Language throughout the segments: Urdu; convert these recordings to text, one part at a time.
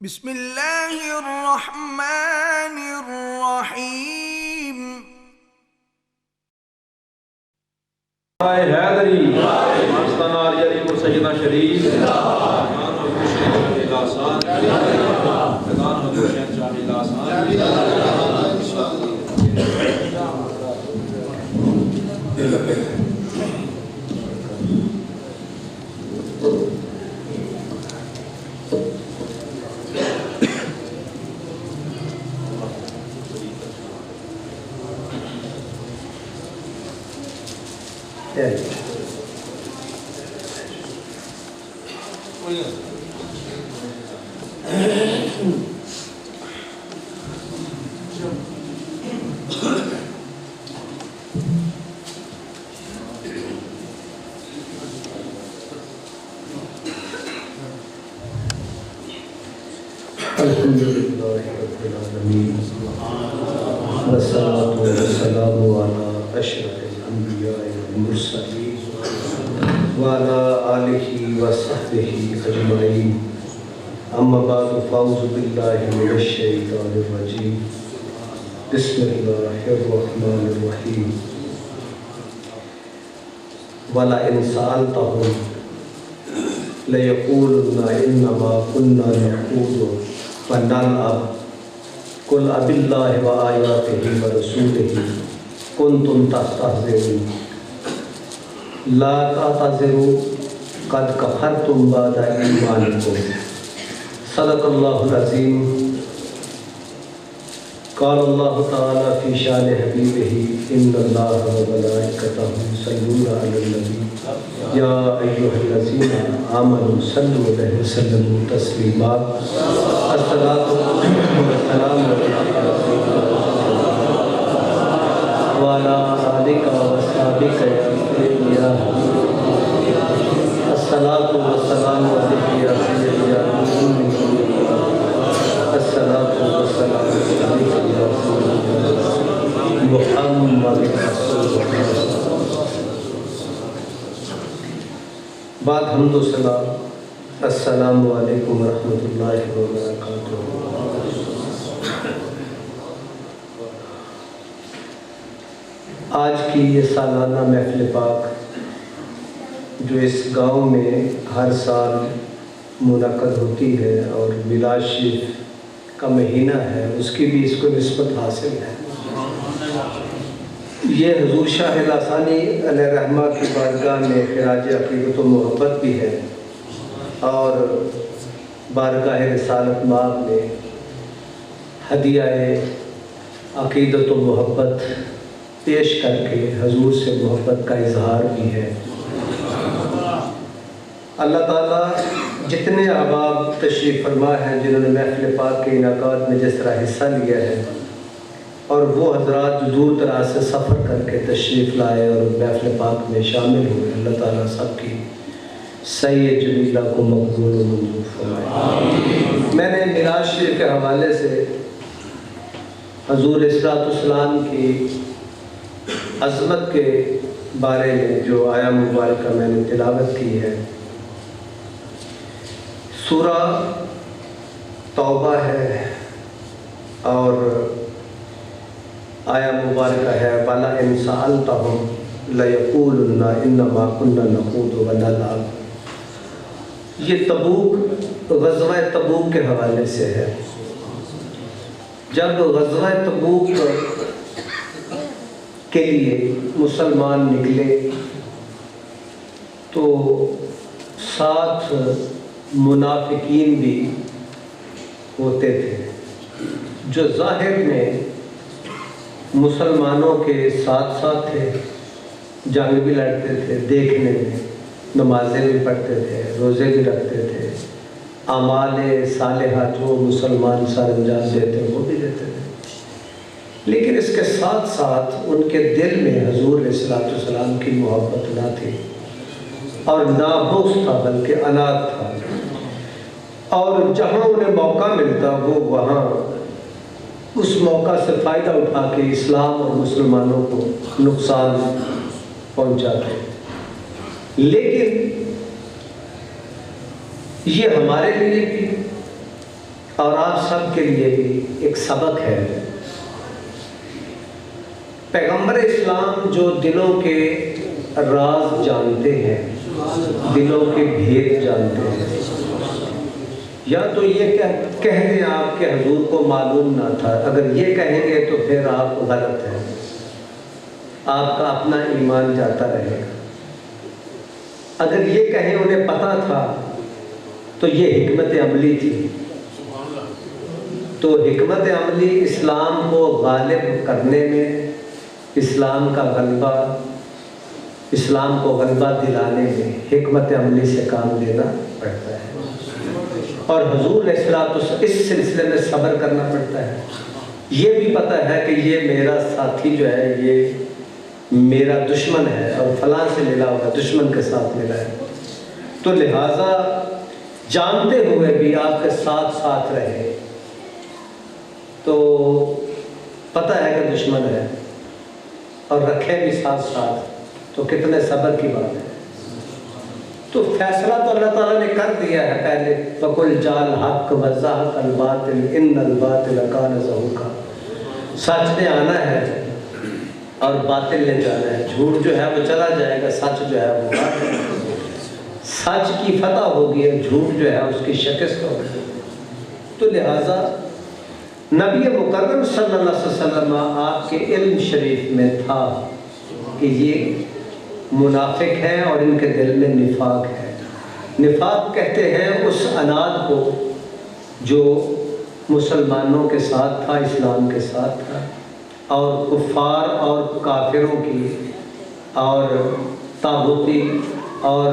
بسم اللہ الرحمن الرحیم۔ حیدری مستان علی کو سیدنا شریف الحمدللہ رب العالمین والصلاة والسلام علی اشرف الانبیاء والمرسلین وعلی آلہ وصحبہ اجمعین، اما بعد فاعوذ باللہ من الشیطان الرجیم، بسم اللہ الرحمن الرحیم۔ وَلَئِنْ سَأَلْتَهُمْ لَيَقُولُنَّ إِنَّمَا كُنَّا نَخُوضُ وَنَلْعَبُ قُلْ أَبِاللَّهِ وَآيَاتِهِ وَرَسُولِهِ كُنْتُمْ تَسْتَهْزِئُونَ لَا تَعْتَذِرُوا قَدْ كَفَرْتُمْ بَعْدَ إِيمَانِكُمْ صدق اللہ العظیم۔ قال اللہ تعالی فی شان حبیبہ ان اللہ وملائکتہ یصلون علی النبی یا ایھا الذین آمنوا صلوا علیہ وسلموا تسلیما۔ الصلاۃ والسلام علیک وعلی آلک وصحبک یا الصلاۃ والسلام علیک یا سیدی یا رسول الصلاۃ والسلام علیک یا رسول محمد رسول اللہ۔ بعد حمد و سلام، السلام علیکم ورحمۃ اللہ وبرکاتہ۔ آج کی یہ سالانہ محفل پاک جو اس گاؤں میں ہر سال منعقد ہوتی ہے اور میلاد شریف کا مہینہ ہے، اس کی بھی اس کو نسبت حاصل ہے۔ یہ حضور شاہ لاسانی علیہ رحمہ کی بارگاہ میں خراج عقیدت و محبت بھی ہے، اور بارگاہ رسالت مآب میں ہدیہ عقیدت و محبت پیش کر کے حضور سے محبت کا اظہار بھی ہے۔ اللہ تعالیٰ جتنے احباب تشریف فرما ہیں جنہوں نے محفل پاک کے انعقاد میں جس طرح حصہ لیا ہے، اور وہ حضرات جو دور دراز سے سفر کر کے تشریف لائے اور محفل پاک میں شامل ہوئے، اللہ تعالیٰ سب کی سعی جمیلہ کو مقبول و منظور فرمائے۔ میں نے میلاد شریف کے حوالے سے حضور علیہ السلام کی عظمت کے بارے میں جو آیا مبارکہ میں نے تلاوت کی ہے، سورہ توبہ ہے اور آیا مبارکہ ہے وَلَئِنْ سَأَلْتَهُمْ لَيَقُولُنَّ إِنَّمَا كُنَّا نَخُوضُ وَنَلْعَبُ۔ یہ تبوک، غزوہ تبوک کے حوالے سے ہے۔ جب غزوہ تبوک کے لیے مسلمان نکلے تو ساتھ منافقین بھی ہوتے تھے جو ظاہر میں مسلمانوں کے ساتھ ساتھ تھے، جنگ بھی لڑتے تھے، دیکھنے میں نمازیں بھی پڑھتے تھے، روزے بھی رکھتے تھے، اعمال صالحہ جو مسلمان سر انجام دیتے وہ بھی دیتے تھے، لیکن اس کے ساتھ ساتھ ان کے دل میں حضور علیہ السلام کی محبت نہ تھی، اور نہ بغض تھا بلکہ عناد تھا، اور جہاں انہیں موقع ملتا وہ وہاں اس موقع سے فائدہ اٹھا کے اسلام اور مسلمانوں کو نقصان پہنچاتے۔ لیکن یہ ہمارے لیے بھی اور آپ سب کے لیے بھی ایک سبق ہے۔ پیغمبر اسلام جو دلوں کے راز جانتے ہیں، دلوں کے بھید جانتے ہیں، یا تو یہ کہہ دیں آپ کہ حضور کو معلوم نہ تھا، اگر یہ کہیں گے تو پھر آپ غلط ہیں، آپ کا اپنا ایمان جاتا رہے گا۔ اگر یہ کہیں انہیں پتہ تھا تو یہ حکمت عملی تھی، تو حکمت عملی اسلام کو غالب کرنے میں، اسلام کو غلبہ دلانے میں حکمت عملی سے کام لینا پڑتا ہے، اور حضور علیہ الصلوۃ والسلام اس سلسلے میں صبر کرنا پڑتا ہے۔ یہ بھی پتہ ہے کہ یہ میرا ساتھی جو ہے یہ میرا دشمن ہے اور فلاں سے ملا ہوا، دشمن کے ساتھ ملا ہے، تو لہٰذا جانتے ہوئے بھی آپ کے ساتھ ساتھ رہے، تو پتہ ہے کہ دشمن ہے اور رکھے بھی ساتھ ساتھ، تو کتنے صبر کی بات ہے۔ تو فیصلہ تو اللہ تعالیٰ نے کر دیا ہے پہلے، فَقُلْ جَاءَ الْحَقُّ وَزَهَقَ الْبَاطِلُ إِنَّ الْبَاطِلَ كَانَ زَهُوقًا، سچ نے آنا ہے اور باطل نے جانا ہے، جھوٹ جو ہے وہ چلا جائے گا، سچ جو ہے وہ آ جائے گا، سچ کی فتح ہوگی اور جھوٹ جو ہے اس کی شکست ہوگی۔ تو لہٰذا نبی مکرم صلی اللہ علیہ وسلم آپ کے علم شریف میں تھا کہ یہ منافق ہیں اور ان کے دل میں نفاق ہے۔ نفاق کہتے ہیں اس عناد کو جو مسلمانوں کے ساتھ تھا، اسلام کے ساتھ تھا، اور کفار اور کافروں کی اور طاغوتی اور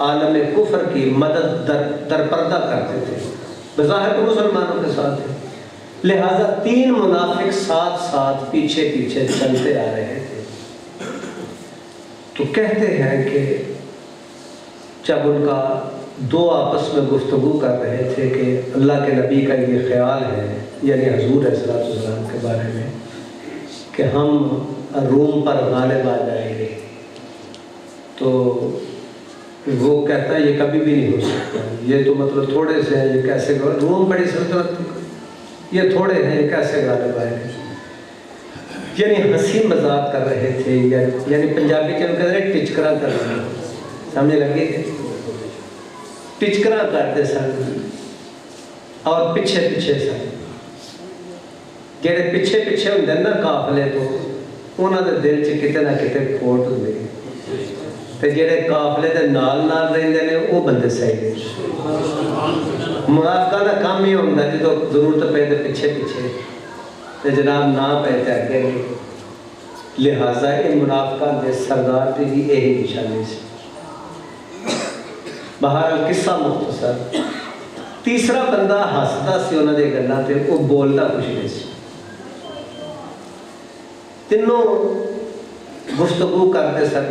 عالم کفر کی مدد درپردہ کرتے تھے، بظاہر تو مسلمانوں کے ساتھ تھے۔ لہٰذا تین منافق ساتھ ساتھ پیچھے پیچھے چلتے آ رہے تھے۔ تو کہتے ہیں کہ جب ان کا دو آپس میں گفتگو کر رہے تھے کہ اللہ کے نبی کا یہ خیال ہے، یعنی حضور علیہ السلام کے بارے میں، کہ ہم روم پر غالب آ جائیں گے، تو وہ کہتا ہے یہ کبھی بھی نہیں ہو سکتا، یہ تو مطلب تھوڑے سے ہیں، یہ کیسے روم بڑی سلطنت، یہ تھوڑے ہیں، یہ کیسے غالب آئیں گے؟ یعنی ہنسی مذاق کر رہے تھے، یعنی پنجابی کے کہتے ہیں ٹچکرا کر رہے ہیں، سمجھ لگی؟ ٹچکرا کرتے سن اور پیچھے پیچھے سن، جہے پیچھے پیچھے ہوندے نا قافلے تو انہاں دے دل چ کتے نہ کتے کھوٹ ہوندی، تے جہے قافلے دے نال نال رہندے نے وہ بندے صحیح نے۔ منافقاں دا کام ہی ہوندا جدوں ضرورت پے تے پیچھے پیچھے تے جناب نہ پے تے اگے نہیں۔ لہٰذا یہ منافقاں دے سردار دی بھی یہی نشانی سی۔ بہرحال قصہ مختصر، تیسرا بندہ ہسدا سی انہاں دی گلاں تے، وہ بولدا کچھ نہیں سی۔ تینوں گفتگو کرتے سن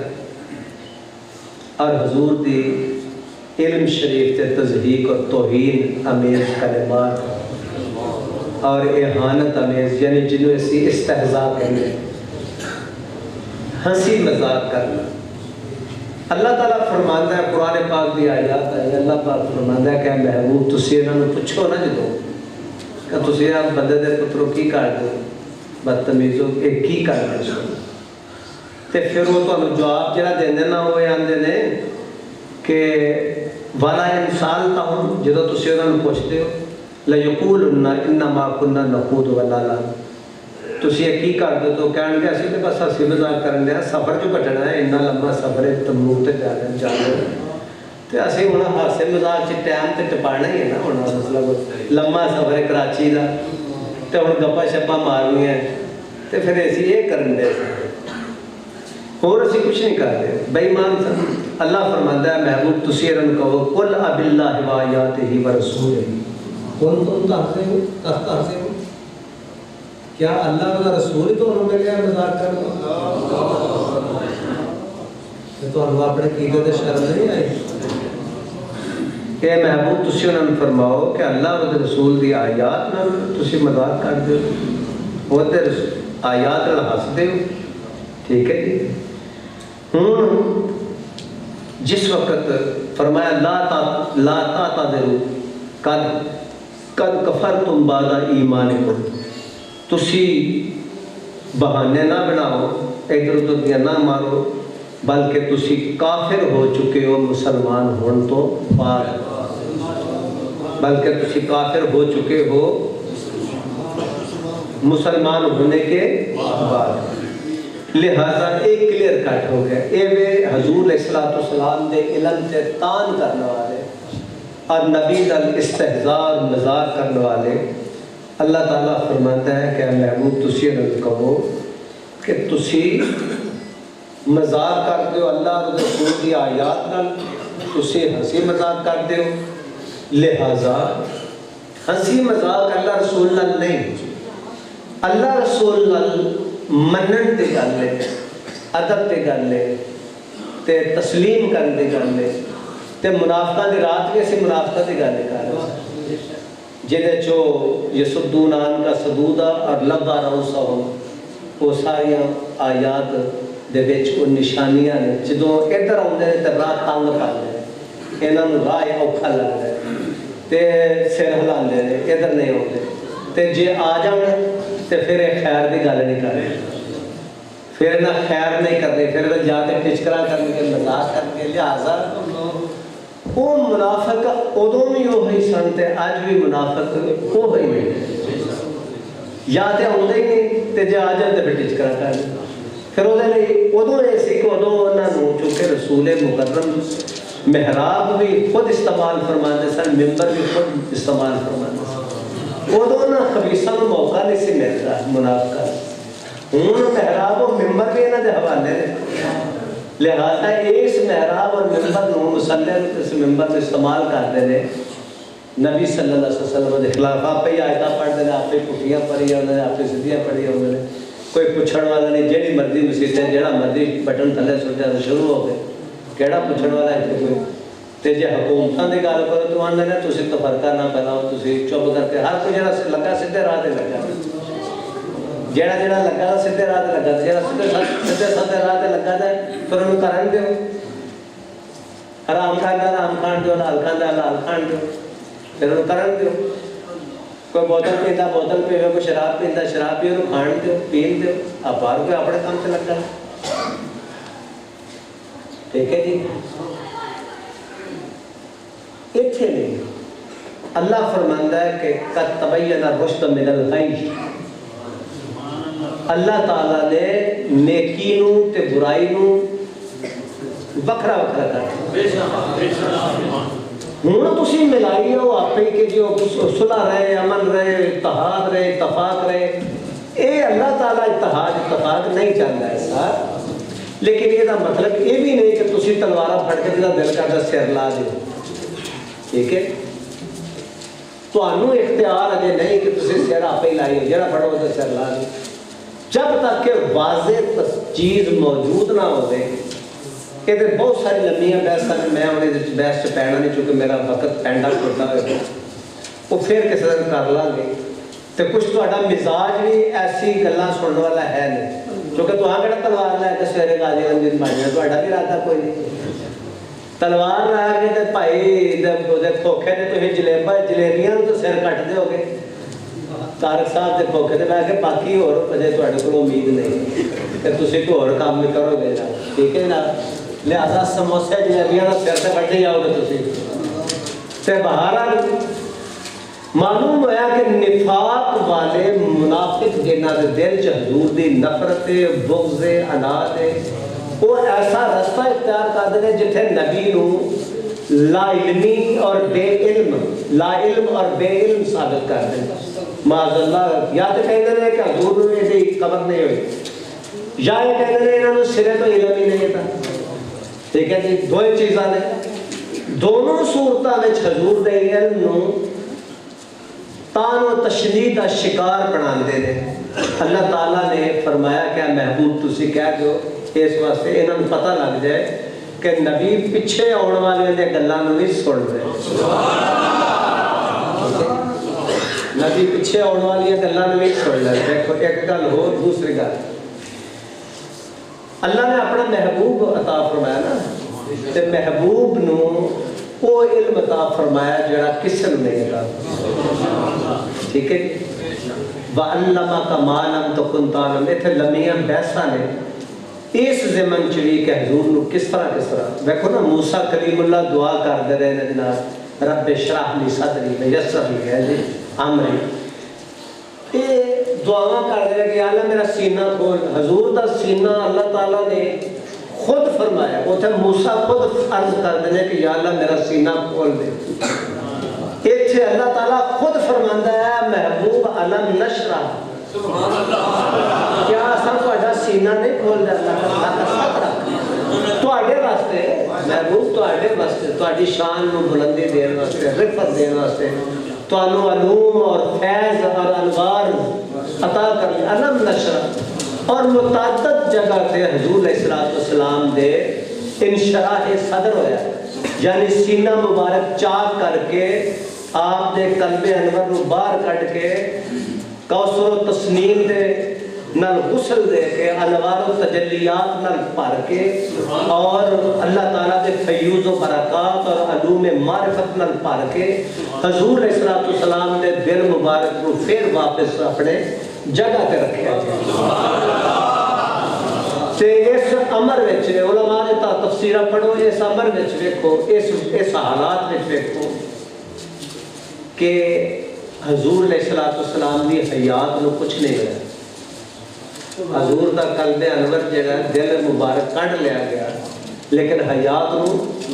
اور حضور دی علم شریف تے تضحیق اور توہین امیز کلمات اور اہانت امیز، یعنی جنہوں اسی استہزاء کہنے، ہنسی مذاق کرنا۔ اللہ تعالیٰ فرماندہ ہے، قرآن پاک دی آیات ہے، اللہ پاک فرماندہ ہے کہ محبوب تسی انہوں نے پوچھو نا جدو کہ تسی آپ بندے دے پتروں کی کر دو، بدتمیزوں ایک کی کر دو، تے پھر وہ تو جواب جڑا دیندے نا وہ آندے نے کہ والا انسان تاہم، جدو تسی انہوں نے پوچھتے ہو لَيَقُولُنَّ إِنَّمَا كُنَّا نَخُوضُ وَنَلْعَبُ، تسی یہ کی کر دو تو کہن گے اسی تے بس ہنسی مذاق کرن دے، سفر جو کٹنا ہے، اتنا لمبا سفر ہے، تبوک تے جانا تے اسی ہن ہنسی مذاق چ ٹائم تے ٹپانا ہی ہے نا، ہن مطلب لمبا سفر ہے کراچی دا تے ہن گپا شپا مارنی ہے تے پھر اسی یہ کرن دے، اور اسی کچھ نہیں کرتے، بے ایمان سن۔ اللہ فرماندا ہے محبوب تسی انہاں نوں کہو قل اب اللہ و آیاتہ و رسولہ کنتم تستہزئون، کیا اللہ کا رسول تو انہوں نے لیا مذاق کرنا؟ تو انہوں اپنے عقیدے تے شرم نہیں آئی؟ کہ محبوب تسی انہوں نے فرماؤ کہ اللہ و رسول دی آیات نہ تسی مذاق کر دو، وہ تے آیات نہ ہنس دے، ٹھیک ہے جی۔ ہوں جس وقت فرمایا لا تعتذروا، قد کفرتم بعد ایمانکم، تسی بہانے نہ بناؤ، ادھر ادھر دیا نہ مارو، بلکہ تسی کافر ہو چکے ہو مسلمان ہون تو بعد، بلکہ تسی کافر ہو چکے ہو مسلمان ہونے کے بعد۔ لہذا ایک کلیئر کٹ ہو گیا، اے وے حضور علیہ السلام دے علم سے تان کرنے والے اور نبی دا استہزار مذاق کرنے والے، اللہ تعالیٰ فرماتا ہے کہ محبوب تسی نہ کہو کہ تسی مذاق کر دیو اللہ اور رسول دی آیات نال، تسی ہنسی مذاق کر دیو، لہذا ہنسی مذاق اللہ رسول نال نہیں، اللہ رسول نال منن دی گل ہے، ادب دی گل ہے، تے تسلیم کرن دی گل ہے، تے منافقہ دی رات بھی اسی منافقہ دی گل کر رہے جہدے چو یسدون عن کا سدودا اور لبا رؤسہم، وہ ساری آیات دے وچ وہ نشانیاں نے، جدوں ادھر آؤندے نے تے راہ تنگ کردے نے، انہاں نوں راہ اوکھا لگدا ہے تے سر ہلاندے نے، ادھر نہیں آؤندے، تے جے آ جان تے پھر یہ خیر دی گل نہیں کر رہے، پھر نہ خیر نہیں کر رہے، پھر جا کے ٹچکرا کر کے مذاق کر کے، لہٰذا وہ منافق ادوں بھی وہی سن تے اج بھی منافق وہی نہیں، یا تے آؤندے ہی نہیں تے جے آ جان تے پھر ٹچکرا کر لیں، پھر وہ ادوں یہ سی کہ ادوں انہوں نے چونکہ رسول مکرم محراب بھی خود استعمال فرماتے سن، ممبر بھی خود استعمال فرماتے سن، ادوں نہ خبیثاں نوں موقع نہیں سی ملتا منافقہ، ہوں محراب اور ممبر بھی انہاں دے حوالے نے، لہٰذا اس محراب اور ممبر نوں مسلح اس ممبر میں استعمال کرتے ہیں، نبی صلی اللہ علیہ وسلم کے خلاف آپ ہی آیتاں پڑھتے ہیں، آپ ہی پٹھیاں پڑھی ہوتے ہیں، آپ ہی سدھیاں پڑھی ہوتے ہیں، کوئی پوچھنے والا نہیں، جہی مرضی مسیطیں جہاں مرضی بٹن تھلے سٹیا تو شروع ہو گئے، کہڑا پوچھنے والا ہے کوئی، تے جے حکومتاں دی گل کرو تو آندے نے تسی تفرقہ نہ پھیلاؤ، تسی چپ کر کے ہر کوئی جڑا لگا سیدھے راہ تے لگا، جڑا لگا سیدھے راہ تے لگا، جڑا سیدھے راہ تے لگا تے پھر انہوں کرن دیو، حرام کھانا حرام کھان دیو، حلال کھانا حلال کھان دیو، پھر انہوں کرن دیو، کوئی بوتل پیندا بوتل پیوے، کوئی شراب پیندا شراب پیو، انہوں کھان دیو پین دیو، آپ باہر کوئی اپنے کام سے لگا، ٹھیک ہے جی۔ اتھے نہیں، اللہ فرماندا ہے کہ قد تبین الرشد من الغی، اللہ تعالیٰ نے نیکی نو تے برائی نو وکھرا وکھرا کر ہوں تسی ملائی ہو آپ ہی کہ جو صلح رہے، امن رہے، اتحاد رہے، اتفاق رہے، اے اللہ تعالیٰ اتحاد اتفاق نہیں چاہتا ہے سر، لیکن یہ مطلب یہ بھی نہیں کہ تسی تلوارہ پھڑ کے جدا دل کرتا سر لا دے، ٹھیک ہے، تو انہوں اختیار اجے نہیں کہ تسی سر آپ ہی لائی ہو، جڑا پڑھو تو سر لا دے، جب تک کہ واضح چیز موجود نہ ہو گئے، کہ بہت ساری لمبیاں بحث ہیں، میں انہیں بحث سے پینا نہیں چونکہ میرا وقت پینڈا کرتا ہوئے وہ پھر کسی دن کر لیں گے، تو کچھ تو مزاج بھی ایسی گلاں سننے والا ہے نہیں، کیونکہ تو آگے تلوار لے کے سویرے غازی گنج دن بانیا تو بھی ارادہ کوئی نہیں، تلوار لے کے تے بھائی کھوکھے نے تو جلیبیاں تو سر کٹ دے ہو گے، طارق صاحب کے کھوکھے تے بیٹھ کے باقی اور اجے تہاڈے کول امید نہیں کہ تسی کوئی اور کام بھی کرو گے نا، ٹھیک ہے نا، لہذا سموسے جلیبیاں دا سر تے بٹے جاؤ گے تسی، تے بہرحال معلوم ہوا کہ نفاق والے منافق جنہاں دے دل چ حضور دی نفرت بغض عناد وہ ایسا رستہ اختیار کرتے ہیں جتھے نبی نو لا علمی اور بے علم، لا علم اور بے علم ثابت کرتے ہیں، معاذ اللہ، یا تو کہتے ہیں کہ حضور نے ایسی قبر نہیں ہوئی، یا یہ کہتے ہیں انہوں نے سرے تو علم ہی نہیں تھا، ٹھیک ہے جی، دو چیزاں نے، دونوں صورتوں میں حضور دے علم نو تان و تشنید کا شکار بنا دے ہیں، اللہ تعالیٰ نے فرمایا کہ محبوب تسی کہہ دو اس واسطے انہوں پتہ لگ جائے کہ نبی پیچھے آنے والے دے گلاں نوں نہیں سن رہے، نبی پیچھے آنے والی گلاں نوں نہیں سن رہے، دیکھو ایک گل ہو، دوسری گل اللہ نے اپنا محبوب عطا فرمایا نا، تے محبوب نو وہ علم عطا فرمایا جڑا کسی نے نہیں عطا فرمایا. ٹھیک ہے جی. وَعَلَّمَكَ مَا لَمْ تَكُنْ تَعْلَمْ. اتنے لمیاں بحثاں نے اس زمن چوی کہ حضور نو کس طرح دیکھو نا. موسیٰ کلیم اللہ دعا کر دے رہے ہیں جناب رب اشرح لی صدری ویسر لی ہے جی امری. یہ دعا کر دے رہے کہ اللہ میرا سینہ کھول. حضور دا سینہ اللہ تعالیٰ نے خود فرمایا. وہ تھے موسیٰ خود عرض کر دینے کہ یا اللہ میرا سینہ کھول دے. ایتھے اللہ تعالیٰ خود فرماندہ ہے محبوب علم نشرح. سبحان اللہ. کیا اصلا تھوڑا سینہ نہیں کھول دے اللہ کا ساتھ رکھ تھوڑے واسطے محبوب تھوڑے واسطے تھوڑی شان نو بلندی دین واسطے رفت دین واسطے تھانوں علوم اور فیض اور انوار عطا کر علم نشرح. اور متعدد جگہ سے حضور علیہ السلام دے انشراح صدر ہویا یعنی سینہ مبارک چاک کر کے آپ دے قلب انور نو باہر کٹ کے کوثر و تسنیم دے نال غسل دے کے انوار و تجلیات نال پار کے اور اللہ تعالیٰ دے فیوز و برکات اور علوم معرفت نال پار کے حضور علیہ السلام دے دل مبارک کو پھر واپس اپنے جگہ تے رکھیا تے اس امر وچ علماء نے تفسیرہ پڑھو اس امر وچ ویکھو اس حالات وچ ویکھو کہ حضور علیہ السلام دی حیات نو کچھ نہیں ہویا. حضور دا قلب انور جگہ دل مبارک کٹ لیا گیا لیکن حیات نو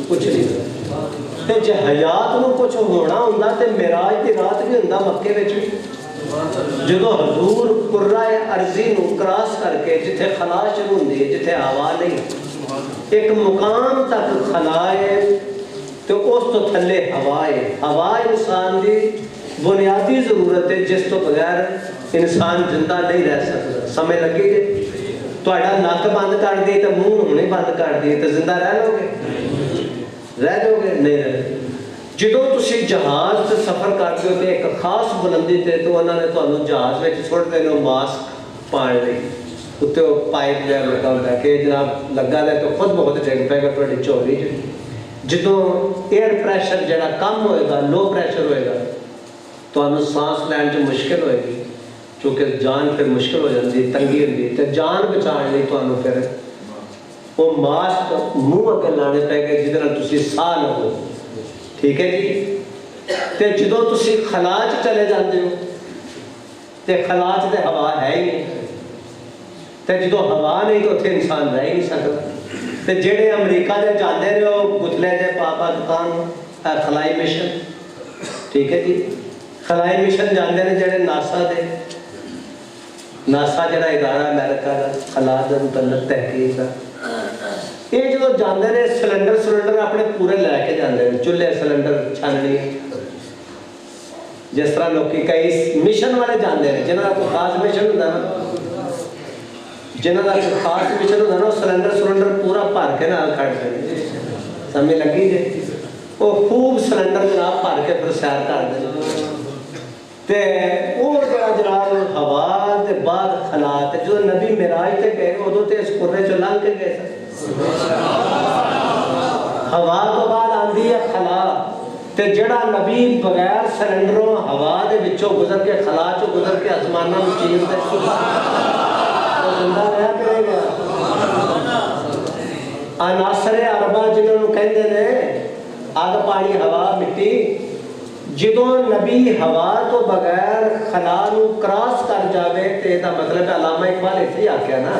کچھ نہیں ہویا. تے جے حیات نو کچھ ہونا ہوندا تے معراج دی رات بھی ہوندا مکے وچ بھی. جدو حضور قرہ ارضی نو کراس کر کے جتھے خلا شروع ہوندی ہے جتھے ہوا نہیں ایک مقام تک خلا ہے تو اس تو تھلے ہوا ہے. ہوا انسان دی بنیادی ضرورت ہے جس تو بغیر انسان زندہ نہیں رہ سکتا. سمجھ لگی جی. تھوڑا نک بند کر دی تو منہ ہونے بند کر دی تو زندہ رہ لو گے نہیں رہ. جدو تسی جہاز سے سفر کرتے ہو تو ایک خاص بلندی تے تو انہوں نے تو جہاز میں چھوڑ دینے ماسک پان لی اتنے وہ پائپ جہاں لگا ہوتا ہے کہ جناب لگا لے تو خود بہت ڈگ پائے گا تھوڑی چوری جی. جدو ایئر پریشر جڑا کم ہوئے گا لو پریشر ہوئے گا تو انہوں سانس لین جو مشکل ہوئے گی چونکہ جان پھر مشکل ہو جاتی تنگی ہوتی تو جان بچان لی تو انہوں پھر وہ ماسک منہ اگر لانے پہ گئے جدنا تسی سال ہو. ٹھیک ہے جی. تے جدو تسی خلاج چلے جاندے ہو تے خلاج تے ہوا ہے ہی نہیں تے جدو ہوا نہیں تو اتنے انسان رہ ہی نہیں سکتا. تے جڑے امریکہ دے جاندے رہے ہو گتلے دے پاکستان خلائی مشن. ٹھیک ہے جی. خلائی مشن جاندے نے جڑے ناسا جڑا ادارہ امریکہ دا خلا دے متعلق تحقیق دا یہ جو جاندے نے سلنڈر اپنے پورے لے کے جاندے ہیں چولہے سلنڈر چھاننی جس طرح لوکی کئی مشن والے جاندے ہیں جنہاں کو خاص مشن ہوتا ہے نا سلنڈر پورا بھر کے نال کھڑ دے. سمجھ لگی جی. وہ خوب سلنڈر جناب بھر کے پھر سیر کر دے تے وہ جناب ہوا دے بعد خلا تے جو نبی معراج تے گئے ادو تے اس قرے چ لنگ کے گئے ہوا تو بعد آندی ہے خلا تے جڑا نبی بغیر سلنڈروں ہوا دے وچوں گزر کے خلا چوں گزر کے آسماناں نوں چیر دے زندہ رہ کرے گا. عناصر اربعہ جنہوں کہندے نے آگ پانی ہوا مٹی جدو نبی ہوا تو بغیر خلا نو کراس کر جاوے تے دا مطلب علامہ اقبال اتنی آکھیا نا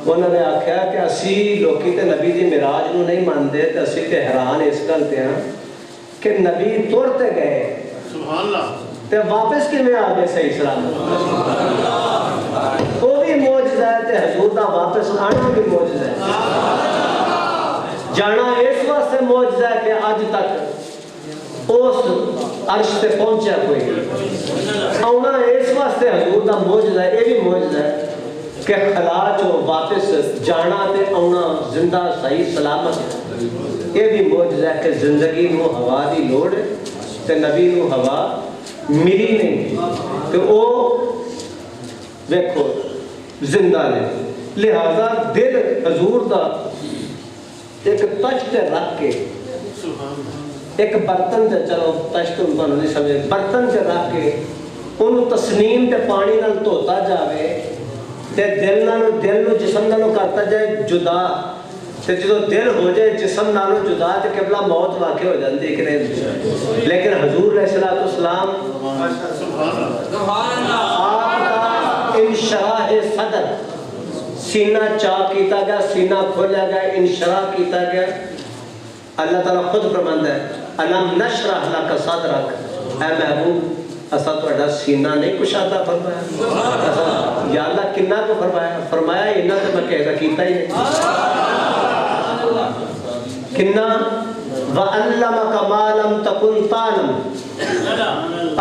انہوں نے آکھیا کہ اسی لوکی تے نبی دی معراج نو نہیں ماندے تے اسی تے حیران اس گل تے ہیں کہ نبی ترتے گئے سبحان اللہ تے واپس کی میں آگے صحیح سلامت. وہ بھی معجزہ ہے تے حضور دا واپس آنا بھی معجزہ ہے. جانا اس واسطے معجزہ ہے کہ آج تک اس عرش تے پہنچا کوئی آنا اس واسطے حضور دا معجزہ ہے. یہ بھی معجزہ ہے کہ خلا چو واپس جانا تے آنا زندہ صحیح سلامت. یہ بھی معجزہ ہے کہ زندگی نو ہوا دی لوڑ ہے تے نبی نو ہوا ملی نہیں تو وہ دیکھو زندہ نے. لہذا دل حضور دا ایک تچ تے رکھ کے ایک برتن تے چلو تشتم تو نہیں سمجھے برتن تے رکھ کے انہوں تسنیم تے پانی نال دھوتا جاوے تے دل نو جسم نالوں کرتا جائے جدا تے جدو دل ہو جائے جسم نالوں جدا تے قبلہ موت واقع ہو جاندی ہے کہ نہیں. لیکن حضور علیہ السلام آپ کا انشراح صدر سینہ چاک کیتا گیا, سینہ کھولا گیا, انشراح کیتا گیا. اللہ تعالیٰ خود فرماندا ہے الم نشرح لک صدرک, اے محبوب اسا تہاڈا سینہ نہیں کشادہ فرمایا. یا اللہ کنا کو فرمایا انہاں تے میں کہہ کیتا ہی نہیں کنا. وعلمک ما لم تکن تعلم,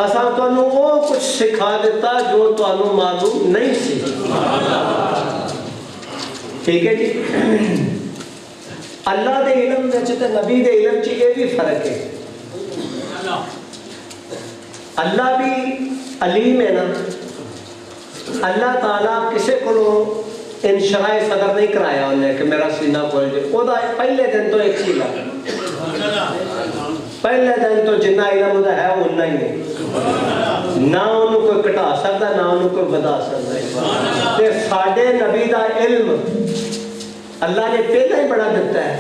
اسا تانوں وہ کچھ سکھا دیتا جو تانوں معلوم نہیں سی. ٹھیک ہے جی. اللہ دے علم وچ تے نبی دے علم وچ یہ بھی فرق ہے. اللہ بھی علیم ہے نا, اللہ تعالیٰ کسے کو انشراح صدر نہیں کرایا انہیں کہ میرا سینہ کھول جائے. وہ پہلے دن تو ایک چیز ہے, پہلے دن تو جنہ علم ہوتا ہے وہ اتنا ہی نہیں, نہ انہوں کوئی کٹا سکتا نہ انہوں کوئی بتا سکتا. تے ساڈے نبی دا علم اللہ نے پہلے ہی بڑا دیتا ہے,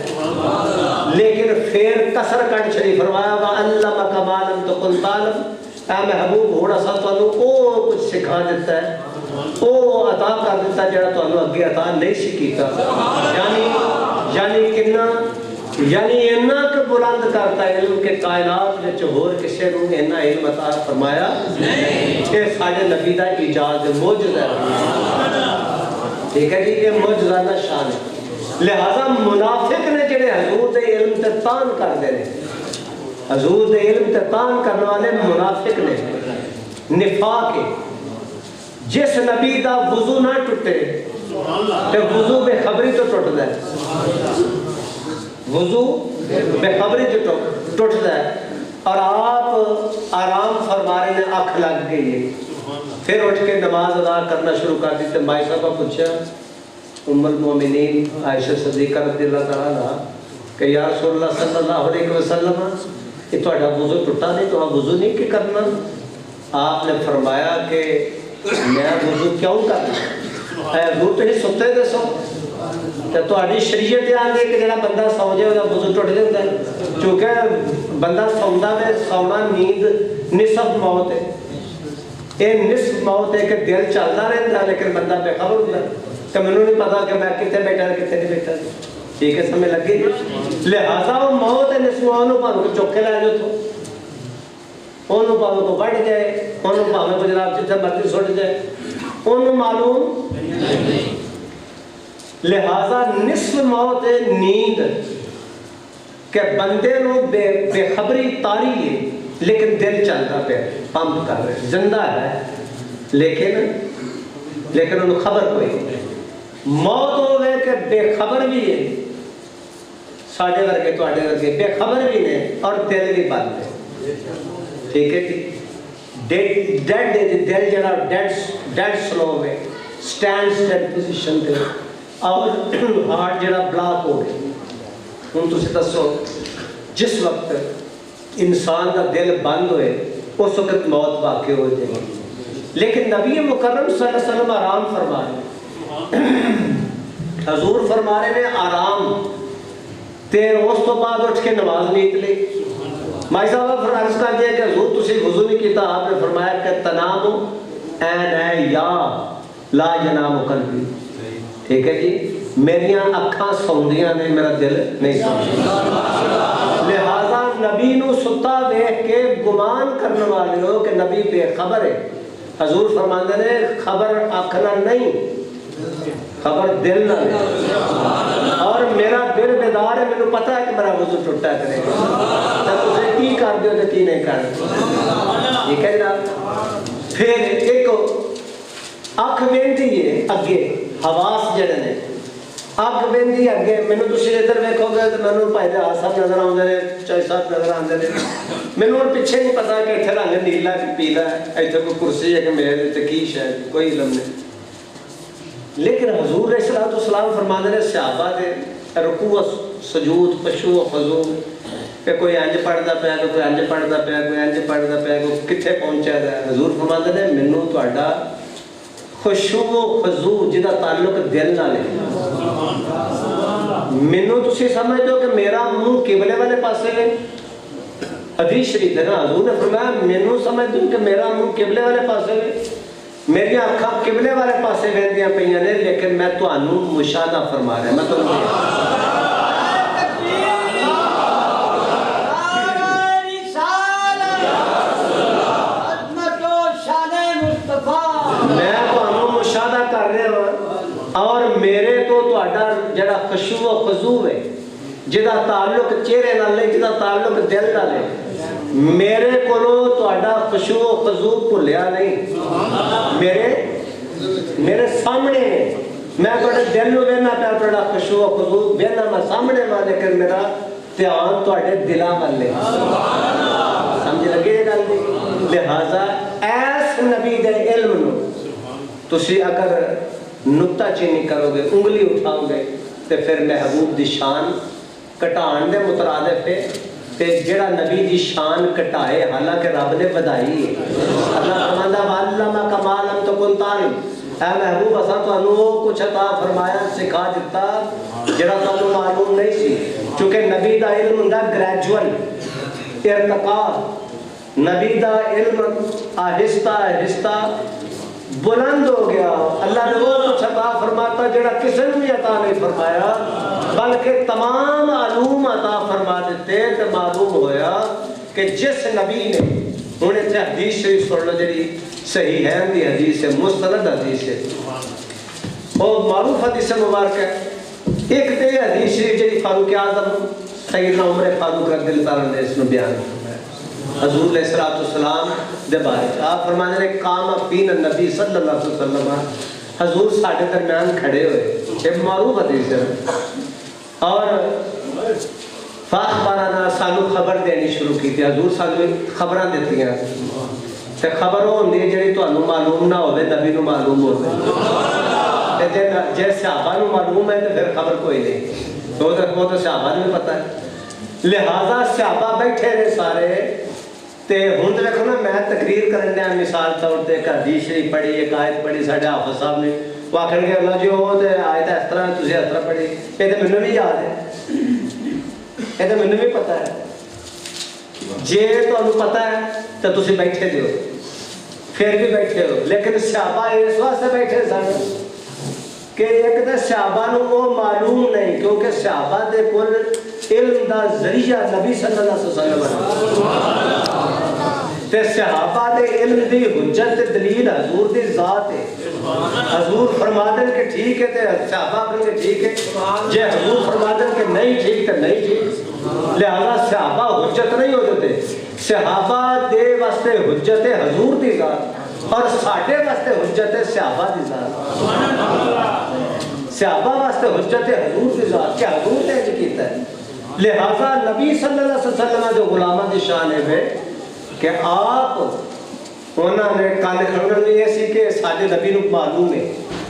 لیکن پھر کسر کٹ شریف فرمایا وَعَلَّمَكَ مَا لَمْ تَكُنْ تَعْلَمْ. اے محبوب ہونا سا تانوں او کچھ سکھا دیتا ہے, او عطا کر دیتا ہے جڑا تانوں اگے عطا نہیں سی کیتا. یعنی کنا یعنی اتنا کہ بلند کرتا ہے علم کے کائنات وچ ہور کسے نوں اتنا علم عطا فرمایا نہیں. کہ ساڈے نبی دا ایجاد معجزہ ہے. ٹھیک ہے جی, یہ معجزہ دا شان ہے. لہذا منافق نے جڑے حضور دے علم تے تان کر دے نے, حضور دے علم تے تان کرنے والے منافق نے, نفاق ہے. جس نبی دا وضو نہ ٹوٹے تے وضو بے خبری تو ٹوٹدا ہے, وضو بے خبری تو ٹوٹدا ہے. اور آپ آرام فرما رہے ہیں, آنکھ لگ گئی ہے, پھر اٹھ کے نماز ادا کرنا شروع کر دی. تے مائی صاحبہ پوچھا ام المومنین عائشہ صدیقہ رضی اللہ تعالیٰ عنہ کہ یا رسول اللہ صلی اللہ علیہ وسلم کہ تہاڈا وضو ٹوٹا نہیں تو وضو نہیں کہ کرنا. آپ نے فرمایا کہ میں وضو کیوں کرنا, اے حضور تسی ستے دے سو تے تہاڈی شریعت آندی کہ جڑا بندہ سو جائے او دا وضو ٹوٹ جاندا ہے. کیونکہ بندہ سوندا ہے, سونا نیند نصف موت ہے. یہ نصف موت ہے کہ دل چلتا رہتا ہے لیکن بندہ بے خبر ہوتا ہے کہ مجھے نہیں پتا کہ میں کتنے بیٹھا کتنے نہیں بیٹھا. ٹھیک ہے, سمجھ لگی. لہذا وہ موت ہے نصف, انہوں پاؤں کو چوکے لے جو تو انہوں پاؤں کو بڑھ جائے, انہوں پاؤں کو جناب جتنے مرضی سٹ جائے, انہوں معلوم. لہذا نصف موت ہے نیند, کہ بندے نو بے خبری تاری ہے لیکن دل چلتا پہ پمپ کر رہے, زندہ ہے لیکن انہوں خبر کوئی نہیں. موت ہو گئے کہ بے خبر بھی ہے, ساڑھے ورگے توڑے ورگے بے خبر بھی نے اور دل بھی بند ہے. ٹھیک ہے جی. ڈیڈ ہے جی, دل جڑا ڈیڈ سلو ہے, سٹینڈ سٹیڈ پوزیشن تے, اور ہارٹ جڑا بلاک ہو گئے. ہوں تسی دسو جس وقت انسان کا دل بند ہوئے اس وقت موت واقع ہو جائے گی. لیکن نبی مکرم صلی اللہ علیہ وسلم آرام فرما رہے, حضور فرما رہے ہیں آرام, تے اس تو بعد اٹھ کے نماز نیت لی. مائی صاحب فرائض کر دیا کہ حضور تسی وضو نہیں کیتا. آپ نے فرمایا کہ تنام این ہے یا لا ینام قلبی. ٹھیک ہے جی, میریاں اکھاں سوندیاں نے, میرا دل نہیں سوندا. لہذا نبی نو ستا دیکھ کے گمان کرنے والے ہو کہ نبی بے خبر ہے. حضور فرماندے نے خبر آنکھنا نہیں, خبر دل نہ لے. اور میرا دل بیدار ہے, مجھے پتا ہے کہ میرا وضو ٹوٹا کرے گا, تجھے کی کر دیو تو کی نہیں کر دیو. ٹھیک ہے جناب. پھر ایک اکھ ویندی ہے اگے, حواس جڑے نے اکھ ویندی اگے. مینوں تسی ادھر ویکھو گے تے مینوں بھائی دے ہاتھ صاحب نظر آوندے نے, چائی صاحب نظر آندے نے. مینوں ہن پیچھے نہیں پتا کہ ایتھے رنگ نیلا کہ پیلا ہے, ایتھے کوئی کرسی ہے کہ میز تے کی شاید کوئی علم نہیں. لیکن حضور علیہ الصلوۃ والسلام فرماندے نے صحابہ دے رکوع سجود خشوع و خضوع کہ کوئی انج پڑھتا پیا کوئی انج پڑھتا پیا کوئی انج پڑھتا پیا کوئی کتنے پہنچا ہے. حضور فرماتے ہیں مینوں تہاڈا خشوع و خضوع جہاں تعلق دل نال ہے مینوں تسی سمجھتے ہو کہ میرا منہ قبلے والے پاسے ہے. حدیث شریف ہے نا حضور نے فرمایا مینوں سمجھتے ہو کہ میرا منہ قبلے والے پاسے ہے میری اکھاں قبلے والے پاسے وہدیاں پئیاں نے لیکن میں تانوں مشاہدہ فرما رہا میں تانوں اور میرے تو تہاڈا جڑا خشوع و خضوع ہے جہاں تعلق چہرے نال ہے جہاں تعلق دل نال ہے میرے کولو تہاڈا خشوع و خضوع بھلیا نہیں. میرے سامنے ہے میں تہاڈے دل نو ویکھنا پیا تہاڈا خشوع و خضوع ویکھنا میں سامنے وا لیکن میرا دھیان تہاڈے دلاں ول ہے. سمجھ لگے یہ گل دی. لہذا ایس نبی دے علم نو تسی اگر نکتہ چینی کرو گے انگلی اٹھاؤ گے تو پھر محبوب دی شان کٹان دے مترادف ہے تے جڑا نبی دی شان کٹائے حالانکہ رب نے بدائی ہے. اللہ فرماندا وَعَلَّمَكَ مَا لَمْ تَكُنْ تَعْلَمْ اے محبوب اساں تانوں کچھ عطا فرمایا سکھا دیتا جڑا تانوں معلوم نہیں سی. چونکہ نبی دا علم ہوندا گریجول ارتقاء نبی دا علم آہستہ آہستہ بلند ہو گیا. اللہ نے وہ کچھ عطا فرماتا جڑا کسی نے بھی عطا نہیں فرمایا بلکہ تمام علوم عطا فرما دیتے تو معلوم ہویا کہ جس نبی نے انہیں سے حدیث شریف سن لو جڑی صحیح ہے دی حدیث ہے مستند حدیث ہے اور معروف حدیث مبارک ہے. ایک تے حدیث شریف جڑی فاروق اعظم سیدنا عمر فاروق رضی اللہ عنہ نے اس میں بیان کیا حضور علیہ السلام دے بارے آپ فرماتے ہیں قام فینا النبی صلی اللہ علیہ وسلم حضور ساڈے درمیان کھڑے ہوئے ایک معروف حدیث ہے اور فاخبرنا سانو خبر دینی شروع کی تھی. حضور سانو خبراں دیتی ہیں تے خبر ہوندی ہے جڑی تانوں معلوم نہ ہوے نبی نو معلوم ہوے تے جے صحابہ نو معلوم ہے تے پھر خبر کوئی نہیں تو صحابہ نو پتہ ہے. لہذا صحابہ بیٹھے رہے سارے تے ہن دیکھو نا میں تقریر کرن دیا مثال طور تے ایک حدیث شریف پڑھی ایک آیت پڑھی ساڈے حافظ صاحب نے وہ آکھن گے اللہ جی وہ تے آیت اس طرح تسی اس طرح پڑھی یہ تے مینوں بھی یاد ہے یہ تے مینوں بھی پتہ ہے. جے تانوں پتہ ہے تے تسی بیٹھے دیو پھر بھی بیٹھے ہو لیکن صحابہ اس واسطے بیٹھے سن کہ ایک تے صحابہ نو وہ معلوم نہیں کیونکہ صحابہ دے کول علم دا ذریعہ نبی صلی اللہ علیہ وسلم تے صحابہ دے علم دی حجت تے دلیل حضور دی ذات ہے. حضور فرما دیں کہ ٹھیک ہے تے صحابہ اپنے کہ ٹھیک ہے جے حضور فرما دیں کہ نہیں ٹھیک تے نہیں ٹھیک. لہذا صحابہ حجت نہیں ہوتے تھے. صحابہ دے واسطے حجت ہے حضور دی ذات اور ساڈے واسطے حجت ہے صحابہ دی ذات. صحابہ واسطے حجت ہے حضور دی ذات کہ حضور نے جو کیتا ہے. لہذا نبی صلی اللہ علیہ وسلم جو غلامہ دی شان ہے کہ آپ انہوں نے کل کھڑنا نہیں ایسی کہ ساڈے نبی نو معلوم ہے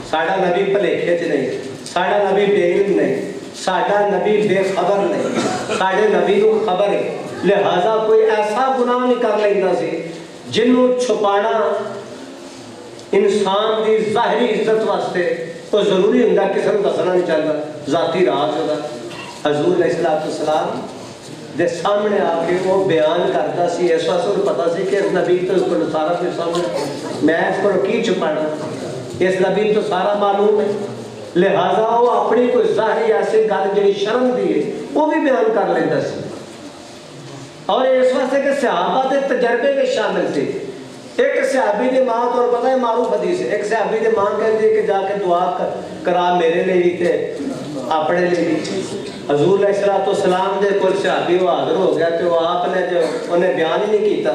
ساڈا نبی بھلیکھے چ نہیں ساڈا نبی بے علم نہیں ساڈا نبی بے خبر نہیں ساڈے نبی نو خبر ہے. لہذا کوئی ایسا گناہ نہیں کر لیندا سی جنوں چھپانا انسان دی ظاہری عزت واسطے تو ضروری ہوندا کسی نوں دسنا نہیں چاہتا ذاتی راز ہوتا. حضور علیہ السلام دے سامنے آ کے وہ بیان کرتا سی اس واسطے انہوں پتا سی کہ اس نبی تو اس کو سارا کچھ سامنے میں اس کو کی چھپانا اس نبی تو سارا معلوم ہے. لہذا وہ اپنی کوئی ظاہری ایسی گل جی شرم دی ہے وہ بھی بیان کر لیتا سی اور اس واسطے کہ صحابہ دے تجربے میں شامل تھے. ایک صحابی دی ماں تو پتہ ہے معروف حدیث ہے ایک صحابی دی ماں کہتی ہے کہ جا کے دعا کرا میرے لیے بھی تے اپنے لیے بھی. حضور علیہ السلام دے کول صحابی وہ حاضر ہو گیا تو آپ نے جو انہیں بیان ہی نہیں کیتا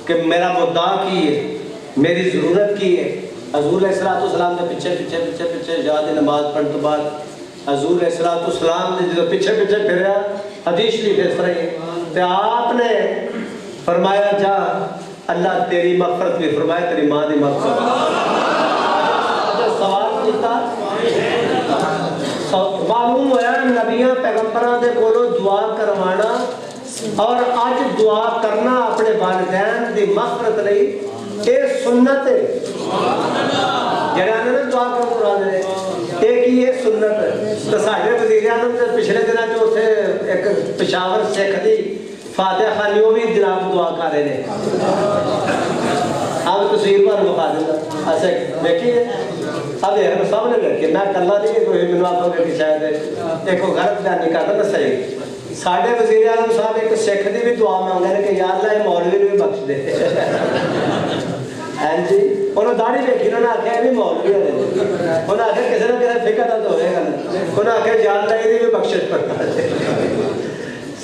کہ میرا مدعا کی ہے میری ضرورت کی ہے. حضور علیہ السلام نے پیچھے یاد نماز پڑھنے تو بعد حضور علیہ السلام نے جو پیچھے پھریا حدیث شریف اس طرح ہے تو آپ نے فرمایا جا اللہ تیری مغفرت بھی فرمائے تیری ماں دی مغفرت. سوال کیتا معلوم ہوا نبیاں پیغمبراں دے کولوں دعا کروانا اور اج دعا کرنا اپنے والدین دی مغفرت لئی یہ سنت ہے جڑے آنے نا دعا کرو قرآن نے ایک ہی ہے سنت تو ساڈے وزیر اعظم نے پچھلے دنوں جو اتنے ایک پشاور سکھ دی فاتحہ خانی وہ بھی جناب دعا کر رہے ہیں اب تصویر پر مخا دینا ایسے دیکھیے اب یہ سامنے لڑکے میں کلا نہیں کوئی منو آپ کہ شاید ایک غلط بیان نہیں کرتا میں صحیح ساڈے وزیر اعظم صاحب ایک سکھ دی بھی دعا مانگے کہ یا اللہ یہ مولوی نو بھی بخش دے ہاں جی انہوں داڑھی دیکھی انہوں نے آخیا بھی مولوی ہے انہوں نے آخیا کسی نہ کسی فکر تو ہوئے گا انہوں نے آخیا یا اللہ یہ بھی بخشش کرتا ہے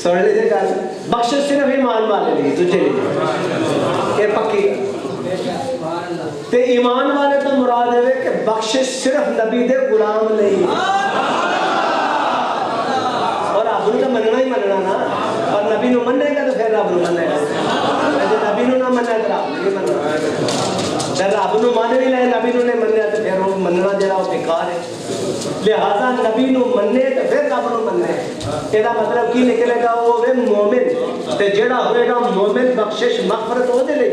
سن لیجیے گل بخشش صرف ایمان والے نہیں تجھے نہیں یہ پکی تے ایمان والے تو مراد ہے کہ بخشش صرف نبی دے غلام نہیں اور رب نو تو مننا ہی مننا نا اور نبی نو منے گا تو پھر رب نو منے گا جے نبی نو نہ منے تو رب نہیں مننا جے رب نو مان نہیں لے نبی نو نے منیا تو پھر وہ مننا جڑا وہ بیکار ہے لہذا نبی نو منے تو پھر رب نو منے یہ مطلب کی نکلے گا وہ ہوے مومن تے جڑا ہوئے گا مومن بخشش مغفرت وہ دے لے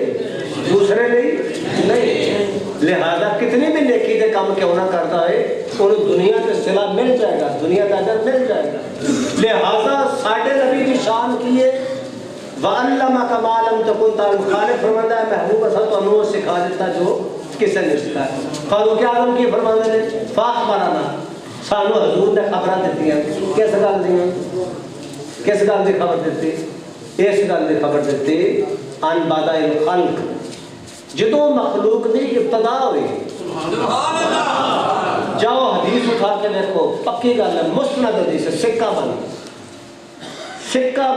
دوسرے نہیں نہیں لہذا کتنی بھی نیکی دے کام کیوں نہ کرتا ہے انہوں دنیا کے صلہ مل جائے گا دنیا کا اجر مل جائے گا لہذا ساڈے نبی کی شان کی ہے وَعَلَّمَكَ مَا لَمْ تَكُنْ تَعْلَمُ خالق فرماتا ہے محبوب اصل تو انہوں سکھا دیتا جو کسے نہیں سکھایا فاروق اعظم کی فرماتے ہیں فَأَخْبَرَنَا سانو حضور نے خبریں دیتی ہیں کس گل دیا کس گل دی خبر دیتی اس گل دی خبر دیتی ان بادہ الخلق جدوں مخلوق دی ابتدا ہوئی جاؤ حدیث اٹھا کے دیکھو پکی گل ہے مسند حدیث ہے سکہ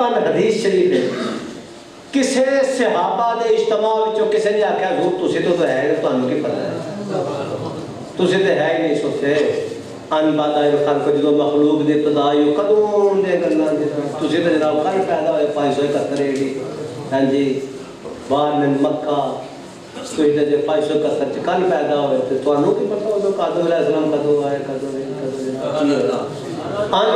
بند حدیث شریف ہے کسے صحابہ دے اجتماع وچوں کسے نے آکھیا حضور تسی تو ہے تانوں کی پتہ ہے تسی تے ہے ہی نہیں سوچے ان بادہ الخلق جدوں مخلوق دی ابتدا ہوئی قدوم دے گلاں تسی تے جناب کل پیدا ہوئے 571 ایڈی ہاں جی بعد میں مکہ کوئی جو 571 کل پیدا ہوئے تو تانوں کی پتہ ہوگا آدم علیہ السلام کدوں آئے کدوں ان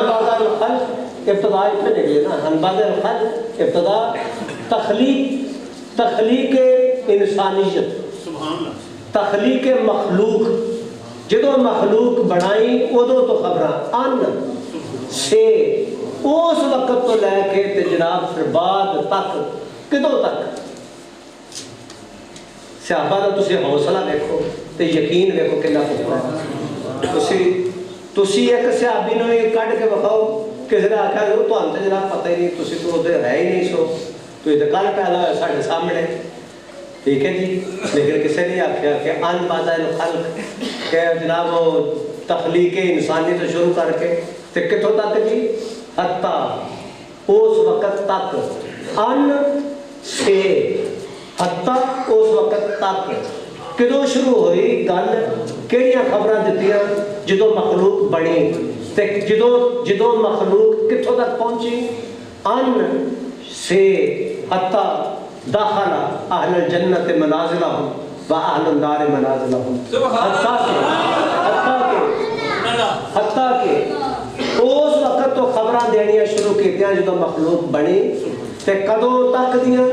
بادہ الخلق ابتدا اتنے نکلے نا ان بادہ الخلق ابتدا تخلیق انسانیت تخلیق مخلوق جدو مخلوق بنائی ادو تو خبراں ان سے اس وقت تو لے کے جناب پھر بعد تک کدوں تک صحابہ کا تسی حوصلہ دیکھو تے یقین دیکھو کتنا پختہ ہے تسی ایک صحابی نو یہ کڈ کے بخاؤ کسی نے آخیا تو تے جناب پتہ ہی نہیں تسی تو ادھر ہے ہی نہیں سو تو یہ کل پیدا ہوا ساڈے سامنے ٹھیک ہے جی لیکن کسی نے آخیا کہ ان بادہ الخلق کہ جناب وہ تخلیق انسانی تو شروع کر کے تے کتوں تک جی حتیٰ اس وقت تک ان سے حتیٰ اس وقت تک کدوں شروع ہوئی گل کہڑیاں خبراں دتیاں جدوں مخلوق بنی تے جدوں مخلوق کتوں تک پہنچی ان سے حتیٰ داخل اہل الجنت منازلہم و اہل النار منازلہم حتیٰ کہ اس وقت تو خبراں دینیاں شروع کیتیاں جدوں مخلوق بنی تے کدوں تک دیاں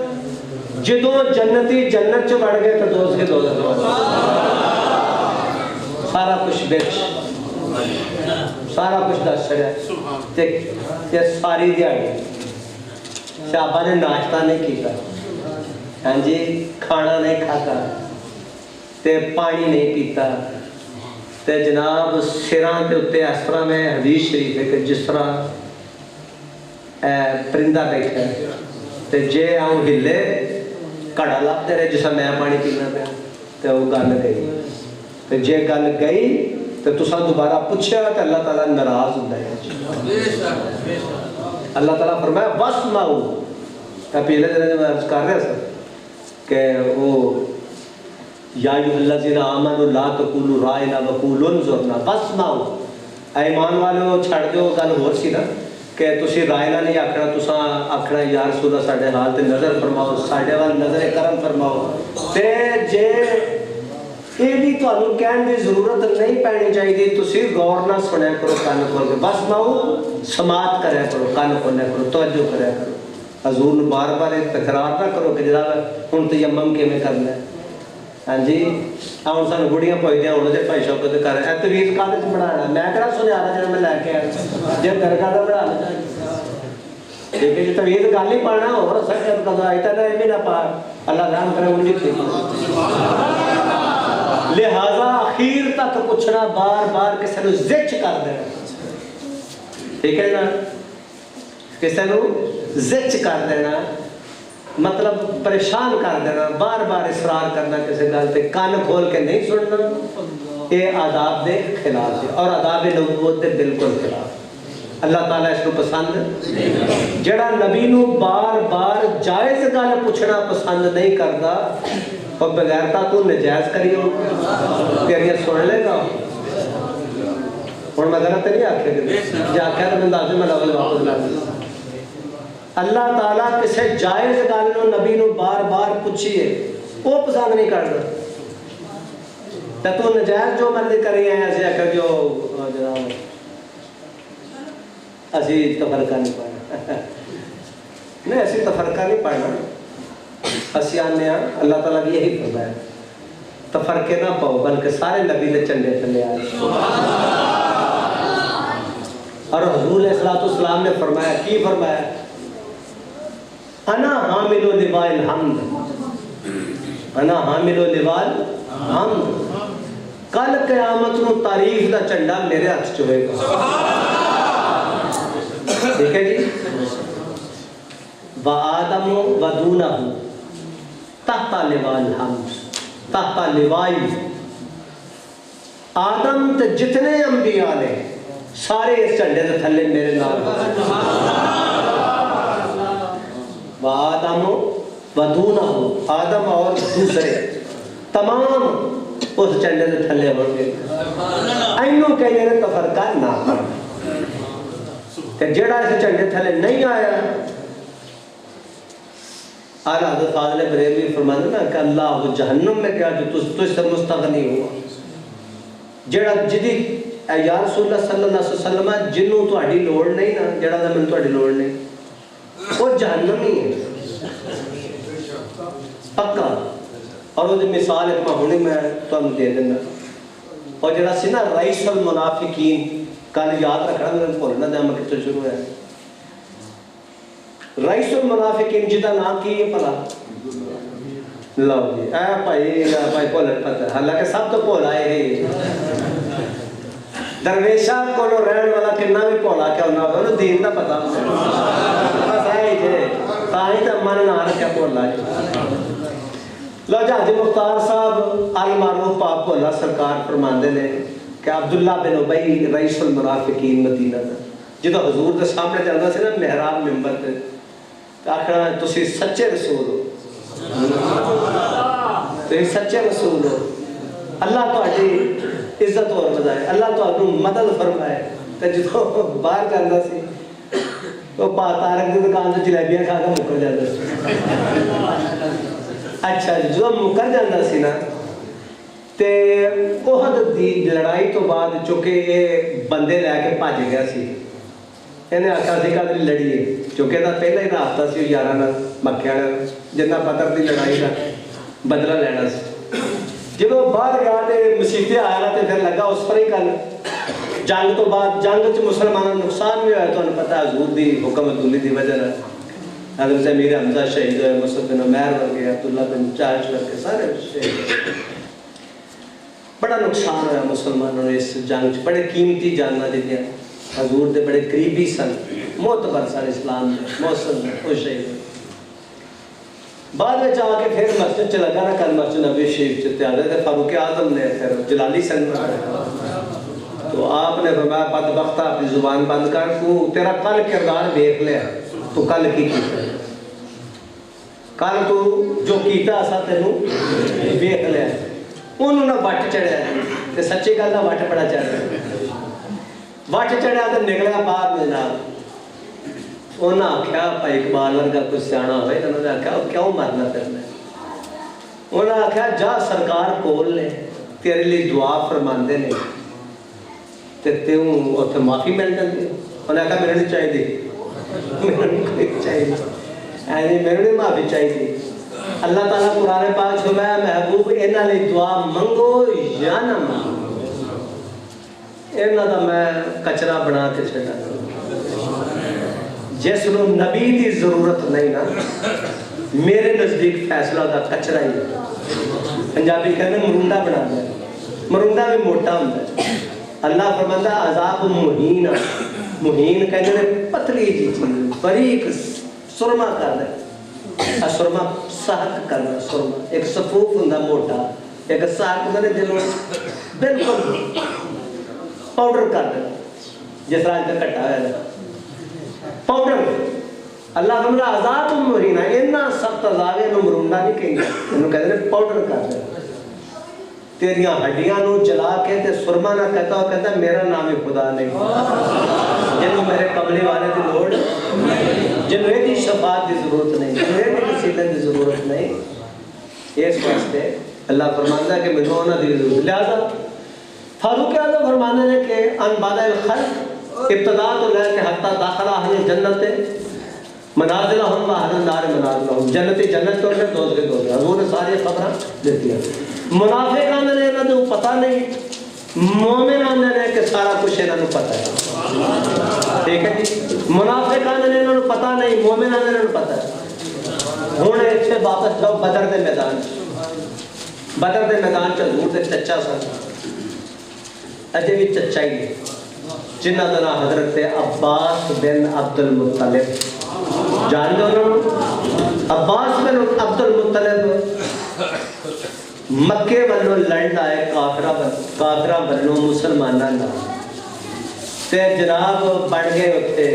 جدوں جنتی جنت چ بڑھ گئے تو دوزخی دوزخ سارا کچھ بیچ سارا کچھ دس چڑھا تے ساری دیہڑی صحابہ نے ناشتہ نہیں کیتا ہاں جی کھانا نہیں کھاتا تے پانی نہیں پیتا تے جناب سراں تے اتے اس طرح میں حدیث شریف ہے کہ جس طرح پرندہ بیٹھا ہے تے جے آؤں ہلے کڑا لگتے رہے جسا میں پانی پینا پیا تے وہ گل گئی تے جے گل گئی تے تساں دوبارہ پوچھیا تے اللہ تعالیٰ ناراض ہوندا ہے اللہ تعالیٰ فرمایا واسمعوا پہلے دن میں عرض کر رہا تھا کہ وہ یا ایھا الذین آمنوا لا تقولوا رائنا وقولوا انظرنا واسمعوا ایمان والو چھڑ دیو گل ہور سی نا کہ تسی رائنا نہیں آکھنا تساں آکھنا یا رسول اللہ ساڈے حال تے نظر فرماؤ ساڈے وال نظر کرم فرماؤ تے جے یہ بھی تانوں کہن دی ضرورت نہیں پینی چاہیے تسی غور نہ سنیا کرو کان کھول کے بس ماؤ سماعت کریا کرو کان کھولیا کرو توجہ کریا کرو حضور نے بار بار تکرار نہ کرو کہ جناب ہوں تیمم کیویں کرنا ہے. ہاں جی ہوں سانو بڑھیاں پوچھدے ہونے جی بھائی شوکت کر رہے تویز کالے چ بنانا میں کہڑا سنیا جا میں لے کے آیا جی درگاہ کا بنا لیکن جی تویز گل ہی پانا ہو سکتا کدو آئی تک یہ بھی نہ پا اللہ رحم کرے ان کی. لہذا اخیر تک پوچھنا بار بار کسی نے زچ کر دینا. ٹھیک ہے نا کسی نے زچ کر دینا مطلب پریشان کر دینا بار بار اصرار کرنا کسی گل پہ کان کھول کے نہیں سننا یہ آداب دے خلاف ہے اور آداب نبوت دے بالکل خلاف. اللہ تعالیٰ اس کو پسند جڑا نبی نو بار بار جائز گل پوچھنا پسند نہیں کرتا اور بغیرتا تو نجائز کری ہو تیریاں سن لے گا. اور میں غلط نہیں آکھے جی آکھے تو میں اندازے میں لفظ واپس لا دوں. اللہ تعالیٰ کسی جائز گل نو نبی نو بار بار پوچھیے وہ پسند نہیں کرتا تو نجائز جو مرضی کری ہیں ایسے آکھے جو جناب اسی تفرقہ نہیں پڑھنا نہیں اسی تفرقہ نہیں پڑھنا اسی آنے ہیں اللہ تعالیٰ بھی یہی فرمایا تفرقے نہ پاؤ بلکہ سارے نبی نے چنڈے تھلے آئے. اور حضور علیہ السلام نے فرمایا کی فرمایا انا حامل لواء الحمد انا حامل لواء الحمد کل قیامت نو تعریف دا چنڈا میرے ہاتھ چ ہوئے گا. ٹھیک ہے جی وآدم ودونہ تحت لواء الحمد تحت لوائی آدم تے جتنے انبیاء نے سارے اس جھنڈے دے تھلے میرے نال وآدم ودونہ آدم اور دوسرے تمام اس جھنڈے دے تھلے ہو گئے. اینوں کہنے نے تفرقہ نہ کرنا کہ جڑا اس جھنڈے تھلے نہیں آیا. اعلیٰ حضرت فاضل بریلوی فرماتے نا کہ اللہ جہنم میں کیا جو تجھ سے مستغنی ہوا جڑا جدی یا رسول اللہ صلی اللہ علیہ وسلم جنوں تہاڈی لوڑ نہیں نا جڑا دا من تہاڈی لوڑ نہیں وہ جہنم ہی ہے پکا. اور وہ مثال ایک میں میں تمہیں دے دینا اور جڑا سی نا رئیس المنافقین کل یاد رکھنا میں بھولنا دیا میں کتنے شروع ہے. رئیس المنافقین جدا نام کی یہ پلا لو جی اے بھائی بھولن پتہ حالانکہ سب تو بھولا ہے درویشہ کو رہن والا کنا بھی بھولا کیا ہونا ہوگا انہوں دین دا پتا بس آئی جے تاہی تا من نہ رکھا بھولا جی. لو جی حاجی مختار صاحب المعروف پاک بھولا سرکار فرماندے نے کہ عبداللہ بن ابی رئیس المنافقین مدینہ دا جدو حضور دے سامنے جانا سی نا محراب ممبر تے آخنا تسی سچے رسول ہو تسی سچے رسول ہو اللہ تو آجی عزت اور مزائے اللہ تو آجی مدد فرمائے تو جدو باہر جانا سی تو تارک دی دکان سے جلیبیاں کھا کر مکر جانا سی. اچھا جی جدو مکر جانا سی نا تے احد دی لڑائی تو بعد چونکہ یہ بندے لے کے بھج گیا سی انہیں آخیا سی کہ لڑیے چونکہ دا پہلا ہی رابطہ سی یاراں نال مکے والے جنہ بدر دی لڑائی دا بدلہ لینا سی. جب وہ باہر گیا تے مسیطے آیا نا تے پھر لگا اس پر ہی کل جنگ تو بعد جنگ چ مسلمانوں نقصان بھی ہوا تو انہیں پتہ حضور دی حکم عدولی دی وجہ نال حضرت امیر حمزہ شہید ہوئے مصعب بن عمیر ورگے عبداللہ بن جاش ورگے سارے شہید. بڑا نقصان ہوا مسلمانوں نے اس جنگ چ بڑے قیمتی جاننا دیتے ہیں حضور دے بڑے قریبی سن معتبر سن اسلام میں محسن وہ شہید ہوئے. بعد میں جا کے پھر مسجد چ لگا نا کل مسجد نبی شریف چ حضرت فاروق اعظم نے پھر جلالی سن تو آپ نے فرمایا بدبختہ اپنی زبان بند کر تو تیرا کل کردار دیکھ لیا تو کل کی کیتا کل تو جو کیتا اسا تینوں دیکھ لیا انہوں نے وٹ چڑھیا تے سچی گل دا وٹ بڑا چڑھیا وٹ چڑھیا تے نکلیا باہر میں جناب انہوں نے آخیا بھائی اقبال ورگا کچھ سیاح ہوئے انہوں نے آخیا کیوں مرنا پھرنا انہوں نے آخیا جا سرکار کول نے تیرے لیے دعا فرماندے نے تے تیوں اتنے معافی مل جاتی انہوں نے آخیا میرے نہیں چاہیے میرے نہیں چاہیے ایسی میرے نہیں معافی چاہیے. اللہ تعالیٰ قرآن پاک فرمایا محبوب انہاں لئی دعا منگو یا نہ منگو, انہاں دا میں کچرا بنا کے چھڈا. جس نو نبی دی ضرورت نہیں نا, میرے نزدیک فیصلہ دا کچرا ہی ہے. پنجابی کہتے ہیں مرونڈا بنا دیا, مرونڈا بھی موٹا ہوتا ہے. اللہ فرماتا ہے عذاب مہین, مہین کہتے ہیں پتلی جی چیز باریک سرما کر دے. سرما سخت کرنا, سرما ایک صفوف ہوندا موٹا, ایک سخت ہوندا جنوں بالکل پاؤڈر کر دے, جس طرح اج کٹا ہوا ہے پاؤڈر. اللہ فرماتا ہے عذاب مہین, اتنا سخت عذاب ہے, مرونڈا نہیں کہیں, انہوں کہتے ہیں پاؤڈر کر دے. تیریاں ہڈیاں نو جلا کے تے سرما نہ کہتا ہو, کہتا میرا نام ہی خدا نہیں. جنہوں میرے قبلے والے دی لوڑ, جنہوں یہ شفاعت دی ضرورت نہیں, جنہوں یہ وسیلے دی ضرورت نہیں. اس واسطے اللہ فرماندا ہے کہ مجھے انہاں دی ضرورت. لہذا فاروق اعظم فرمانے نے کہ ان بعد الخلق ابتدا تو لے کے حتی داخل اہل جنت منازلہم و اہل النار منازلہم, جنتی جنت تو نے دوزخ دوزخ. حضور نے ساری خبراں دیتی ہیں. منافق آندے نے انہاں نوں پتہ نہیں, مومن آندے نے کہ سارا کچھ انہاں نوں پتہ ہے. ٹھیک ہے جی, منافق آندے نے انہاں نوں پتہ نہیں, مومن آندے نے انہاں نوں پتہ ہے. ہن ایتھے واپس جاؤ بدر دے میدان. بدر دے میدان چ حضور دے چچا سن, اجے بھی چچا ہی نے, جنہ دا نام حضرت عباس بن عبد المطلب. جان دو نا عباس بن عبد المطلب مکے والوں لڑن آئے کافرہ والوں مسلماناں نال, تے جناب بن گئے اتنے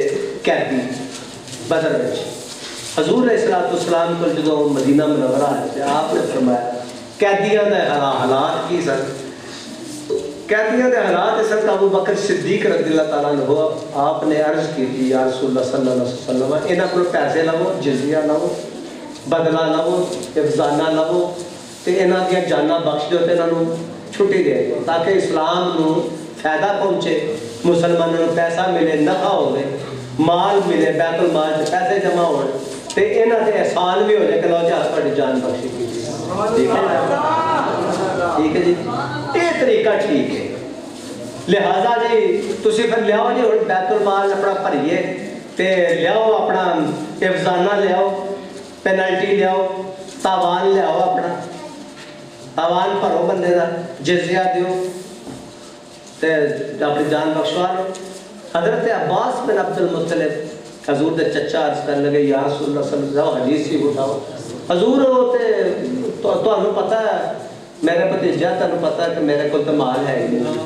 قیدی بدر وچ. حضور علیہ السلام کو جدوں مدینہ منورہ آئے تے آپ نے فرمایا قیدیاں دے حالات کی سن. قیدیاں دے حالات سن کہ ابو بکر صدیق رضی اللہ تعالیٰ عنہ آپ نے عرض کی تھی یا رسول اللہ صلی اللہ علیہ وسلم, انہاں کول پیسے لو, جزیہ لو, بدلہ لو, افزانہ لو, تے انہاں دیاں جاناں بخش دیو تے انہاں نوں چھٹی دے دیو تاکہ اسلام نوں فائدہ پہنچے, مسلمانوں نوں پیسہ ملے, نفع ہوے, مال ملے, بیت المال تے پیسے جمع ہون, تے انہاں تے احسان بھی ہو جائے کہ لو جی تہاڈی جان بخشی کی. ٹھیک ہے, ٹھیک ہے جی, یہ طریقہ ٹھیک ہے. لہذا جی تسی پھر لیاؤ جی ہن بیت المال اپنا بھریے تے لیاؤ اپنا افزانہ لیاؤ, پینلٹی لیاؤ, تاوان لیاؤ, اپنا تاوان بھرو بندے دا, جزیہ دیو تے اپنی جان بخشوا لو. حضرت عباس بن عبد المطلب حضور دے چچا عرض کرنے لگے یا رسول اللہ صلی اللہ علیہ وسلم حدیث ہی اٹھاؤ. حضور تمہیں پتہ ہے میرے بھتیجا, تمہیں پتہ ہے کہ میرے کو تو مال ہے ہی نہیں.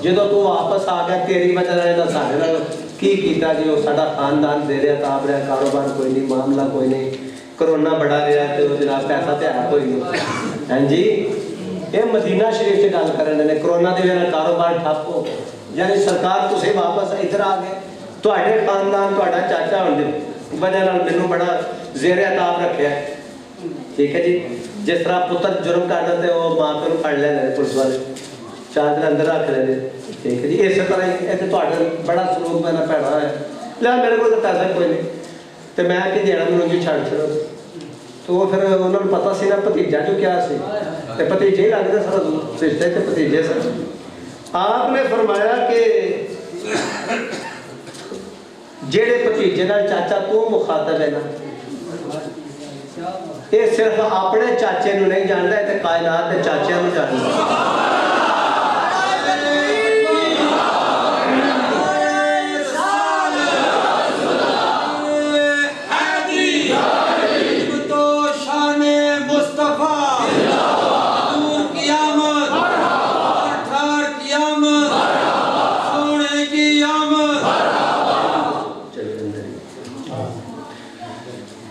جدو تو واپس آ گیا تیری وجہ سے سارے نال کی کیتا جی, وہ ساڈا خاندان دے رہا تاب رہا, کاروبار کوئی نہیں, معاملہ کوئی نہیں, کرونا بڑا رہا ہے تو جناب پیسہ تے ہے کوئی نہیں. ہاں جی, یہ مدینہ شریف سے گل کرنے نے, کرونا دی وجہ کاروبار ٹھپ ہو گیا. یعنی سرکار تسی واپس ادھر آ گئے, تواڈے خاندان تواڈا چاچا ہونے دی وجہ نال مینوں بڑا زیر عتاب رکھیا ہے. ٹھیک ہے جی, جس طرح پتر جرم کر دیتے وہ ماں پیو پڑھ لینے پولیس والے, 4 دن اندر رکھ لینے. ٹھیک ہے جی, اسی طرح ہی بڑا سلوک میرا پیڑا ہے. لیا میرے کو تو پیسہ کوئی نہیں, تو میں کہ دینا مجھے جی چھڑ چھڑو. تو وہ پھر انہوں نے پتا سی نا بھتیجا جو کیا سی, تو بھتیجے ہی لگتے سر رشتے سے بھتیجے سر. آپ نے فرمایا کہ جیڑے بھتیجے نال چاچا تو مخاطب ہے نا, یہ صرف اپنے چاچے نو نہیں جانتا ہے, کائنات کے چاچے نو جانتا.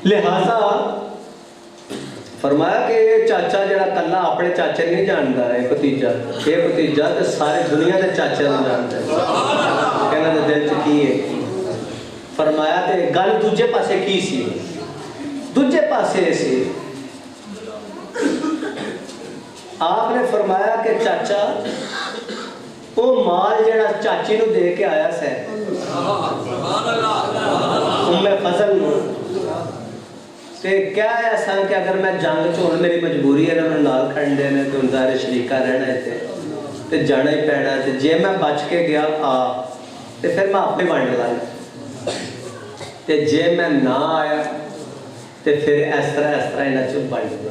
لہذا فرمایا کہ یہ چاچا جڑا کلا اپنے چاچے نہیں جانتا ہے, بھتیجا, یہ بھتیجا تو سارے دنیا کے چاچے نہیں جانتا ہے. کہنا تو دل چ کی ہے. فرمایا کہ گل دوجے پاسے کی سی, دوجے پاسے سی. آپ نے فرمایا کہ چاچا وہ مال جڑا چاچی نو دے کے آیا سے ام فضل نو, تے کیا ہے ایسا کہ اگر میں جنگ چ میری مجبوری ہے انہوں نے نال کھڑنے نے تو ظاہر شریکہ رہنا ہے تے جانا ہی پینا ہے. جے میں بچ کے گیا تے پھر میں آپ ہی ونڈ لایا تے جے میں نہ آیا تے پھر اس طرح انہاں چ ونڈ دے.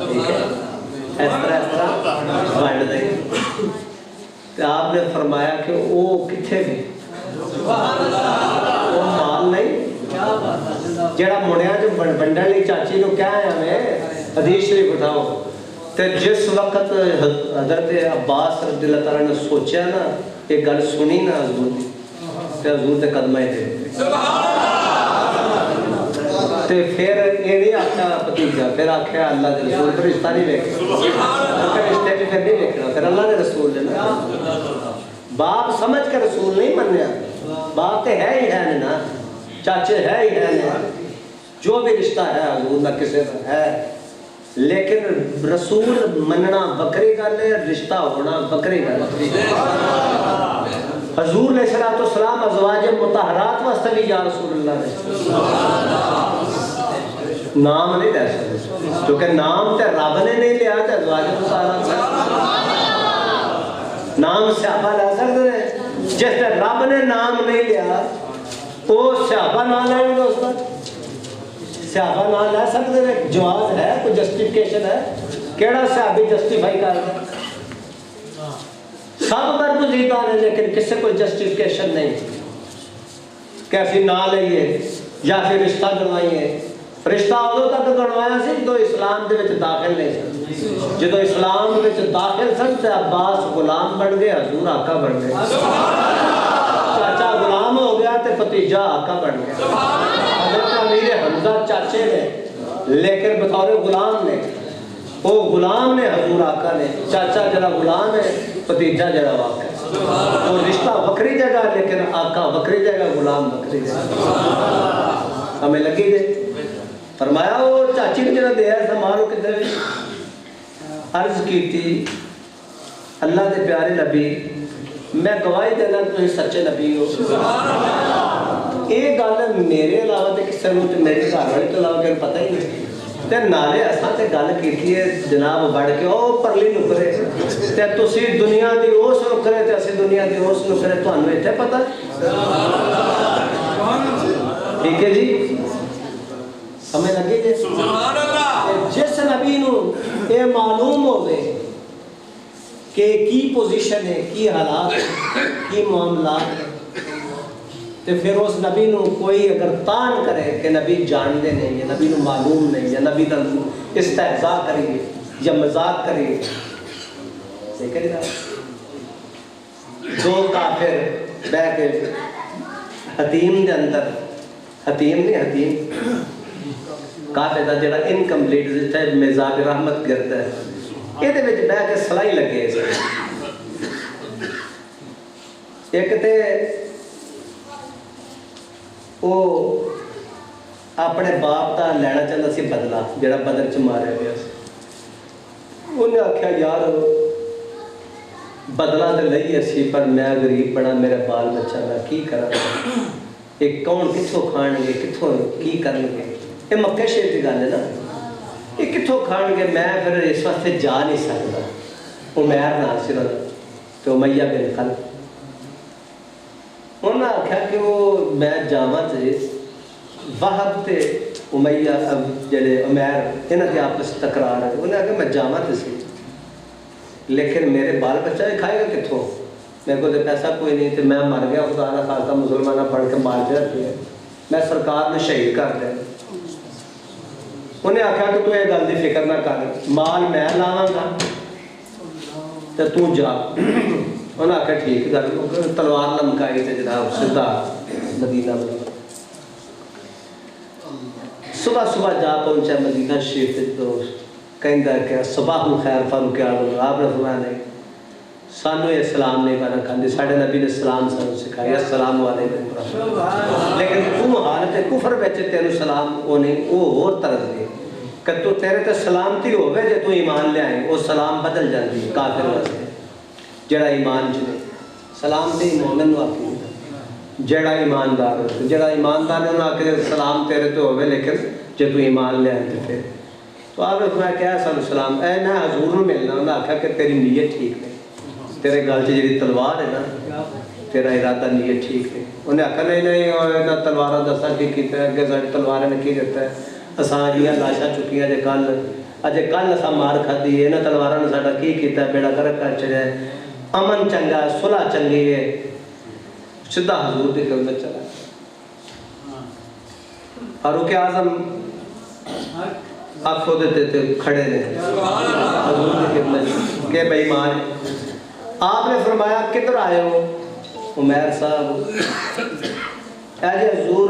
ٹھیک ہے اس طرح ونڈ دے. تے آپ نے فرمایا کہ وہ کتھے گئے وہ مال نہیں جڑا مڑیا جو بنڈن لی چاچی نو کیا ہے ہمیں حدیث شریف اٹھاؤ. تے جس وقت حضرت عباس رضی اللہ تعالیٰ نے سوچا نا یہ گل سنی نا حضور دی تے حضور دے قدمہ ہی دے تے پھر یہ نہیں آکھا بھتیجا پھر آکھا اللہ دے رسول پر رشتہ نہیں دیکھنا پھر رشتے پہ پھر نہیں دیکھنا پھر اللہ دے رسول لینا. باپ سمجھ کے رسول نہیں منیا باپ تے ہے ہی ہے نا چاچے ہے ہی ہے جو بھی رشتہ ہے حضور نہ کسی کا ہے لیکن رسول مننا بکری گل ہے رشتہ ہونا بکری گل ہے. حضور علیہ السلام ازواج مطہرات واسطے بھی یا رسول اللہ نے نام نہیں لے سکتے کیونکہ نام تے رب نے نہیں لیا تے ازواج مطہرات نام صحابہ لے سکتے ہیں. جس نے رب نے نام نہیں لیا وہ صحابہ نہ لیں گے دوست صحابہ نہ لے سکتے ہیں. جواز ہے کوئی جسٹیفکیشن ہے کیڑا صحابی جسٹیفائی کر رہا ہے سب برگزیدہ ہیں لیکن کس سے کوئی جسٹیفکیشن نہیں کیسی نہ لئیے یا پھر رشتہ گنوائیے. رشتہ ادو تک گنوایا سی جدو اسلام دے وچ داخل نہیں سن جدو اسلام وچ داخل سن تے عباس غلام بن گئے حضور آقا بن گئے چاچا غلام ہو گیا تے بھتیجا آقا بن گیا. حضرت امیر حمزہ چاچے نے لیکن بطور غلام نے وہ غلام نے حضور آقا نے چاچا جڑا غلام ہے بھتیجا جڑا واقع ہے وہ رشتہ وکری جگہ لیکن آقا وکری جگہ غلام وکری جگہ. ہمیں لگی دے فرمایا وہ چاچی نے جڑا دیا سمانو کدھر عرض کی تھی اللہ دے پیارے نبی میں گواہی دینا تمہیں سچے نبی ہو. یہ گل میرے علاوہ تے کسے نوں تے میرے گھر والے تو علاوہ کہیں پتہ ہی نہیں تے نالے اساں تے گل کیتی ہے جناب بڑھ کے او پرلی نکرے تے تسی دنیا دی اس نکرے تے اسی دنیا دی اس نکرے تانوں ایتھے پتہ ٹھیک ہے جی ہمیں لگے جی سبحان اللہ جس نبی نو یہ معلوم ہو گئے کہ کی پوزیشن ہے کی حالات کی معاملات ہیں تو پھر اس نبی نو کوئی اگر تان کرے کہ نبی جانتے نہیں یا نبی نو معلوم نہیں یا نبی کا استہزاء کریے یا مذاق کریے دیکھیں گا دو کافر بہ کے حتیم دے اندر حتیم نہیں حتیم کافر دا جڑا انکمپلیٹ جتھے مزاج رحمت کرتا ہے یہ دے وچ بہ کے سلائی لگے ایک تے وہ اپنے باپ دا لینا چاہتا سی بدلہ جڑا بدر چ ماریا گیا انہیں آکھیا یار بدلہ تو لئی اسی پر میں غریب بڑا میرے بال بچہ میں کی کرا یہ کون کتھوں کھان گے کتھوں کی کرن گے یہ مکہ شریف کی گل ہے نا یہ کتھوں کھان گے میں پھر اس واسطے جا نہیں سکتا عمیر نام سی تو امیہ بن خلف انہوں نے آکھا کہ وہ میں جاواں تے وہب تے امیہ اب جڑے عمیر انہاں دے آپس تکرار ہے انہوں نے آکھا میں جاواں تے سی لیکن میرے بال بچہ یہ کھائے گا کتھوں میرے کو تو پیسہ کوئی نہیں تو میں مر گیا خدا نہ خاصا مسلمانہ پڑھ کے مار دیا میں سرکار نے شہید کر دیا انہیں آکھا کہ تو یہ گل دی فکر نہ کر مال میں لاواں گا تو تو جا انہوں نے آکھا ٹھیک گل تلوار لمکائی تے جناب سدھا مدینہ میں صبح صبح جا پہنچا مدینہ شریف تے تو کہندا کہ صباح الخیر فاروق اعظم آپ نے فرمایا نہیں سانو یہ سلام نہیں پانا کھاندی ساڑھے نبی نے سلام سانو سکھایا السلام علیکم لیکن تو حالت کفر بیچے تیرے سلام وہ نہیں وہ اور طرح دے کہ تو تیرے تے سلامتی ہوئے جے تو ایمان لے آئے وہ سلام بدل جاندی کافر واسطے جڑا ایمان چلے سلام تے مومن واقعی جڑا ایماندار جڑا ایماندار نے انہوں نے سلام تیرے تو ہوئے لیکن جے تو ایمان لے آتے پھر تو آپ نے فرمایا کیا صلی اللہ علیہ وسلم اے میں حضور نے ملنا انہوں نے آکھا کہ تیری نیت ٹھیک ہے تیرے گل چ جی تلوار ہے نا تیرا ارادہ نیت ٹھیک ہے انہیں آکھا نہیں انہیں تلوارہ دسا کی کیتا ہے کہ ساری تلوارہ نے کی دیتا ہے اساں جیاں لاشاں چکیاں جے کل اجے کل اساں مار کھدی ہے انہیں تلوارہ نے ساڈا کی کیتا ہے بیڑا گرک کر چڑھا ہے امن چنگا ہے صلح چنگی ہے سیدھا حضور دی خدمت چلا فاروق اعظم آپ کو دیتے تھے کھڑے نے حضور کی خدمت کہ بھائی مان آپ نے فرمایا کدھر آئے ہو عمیر صاحب اے جی حضور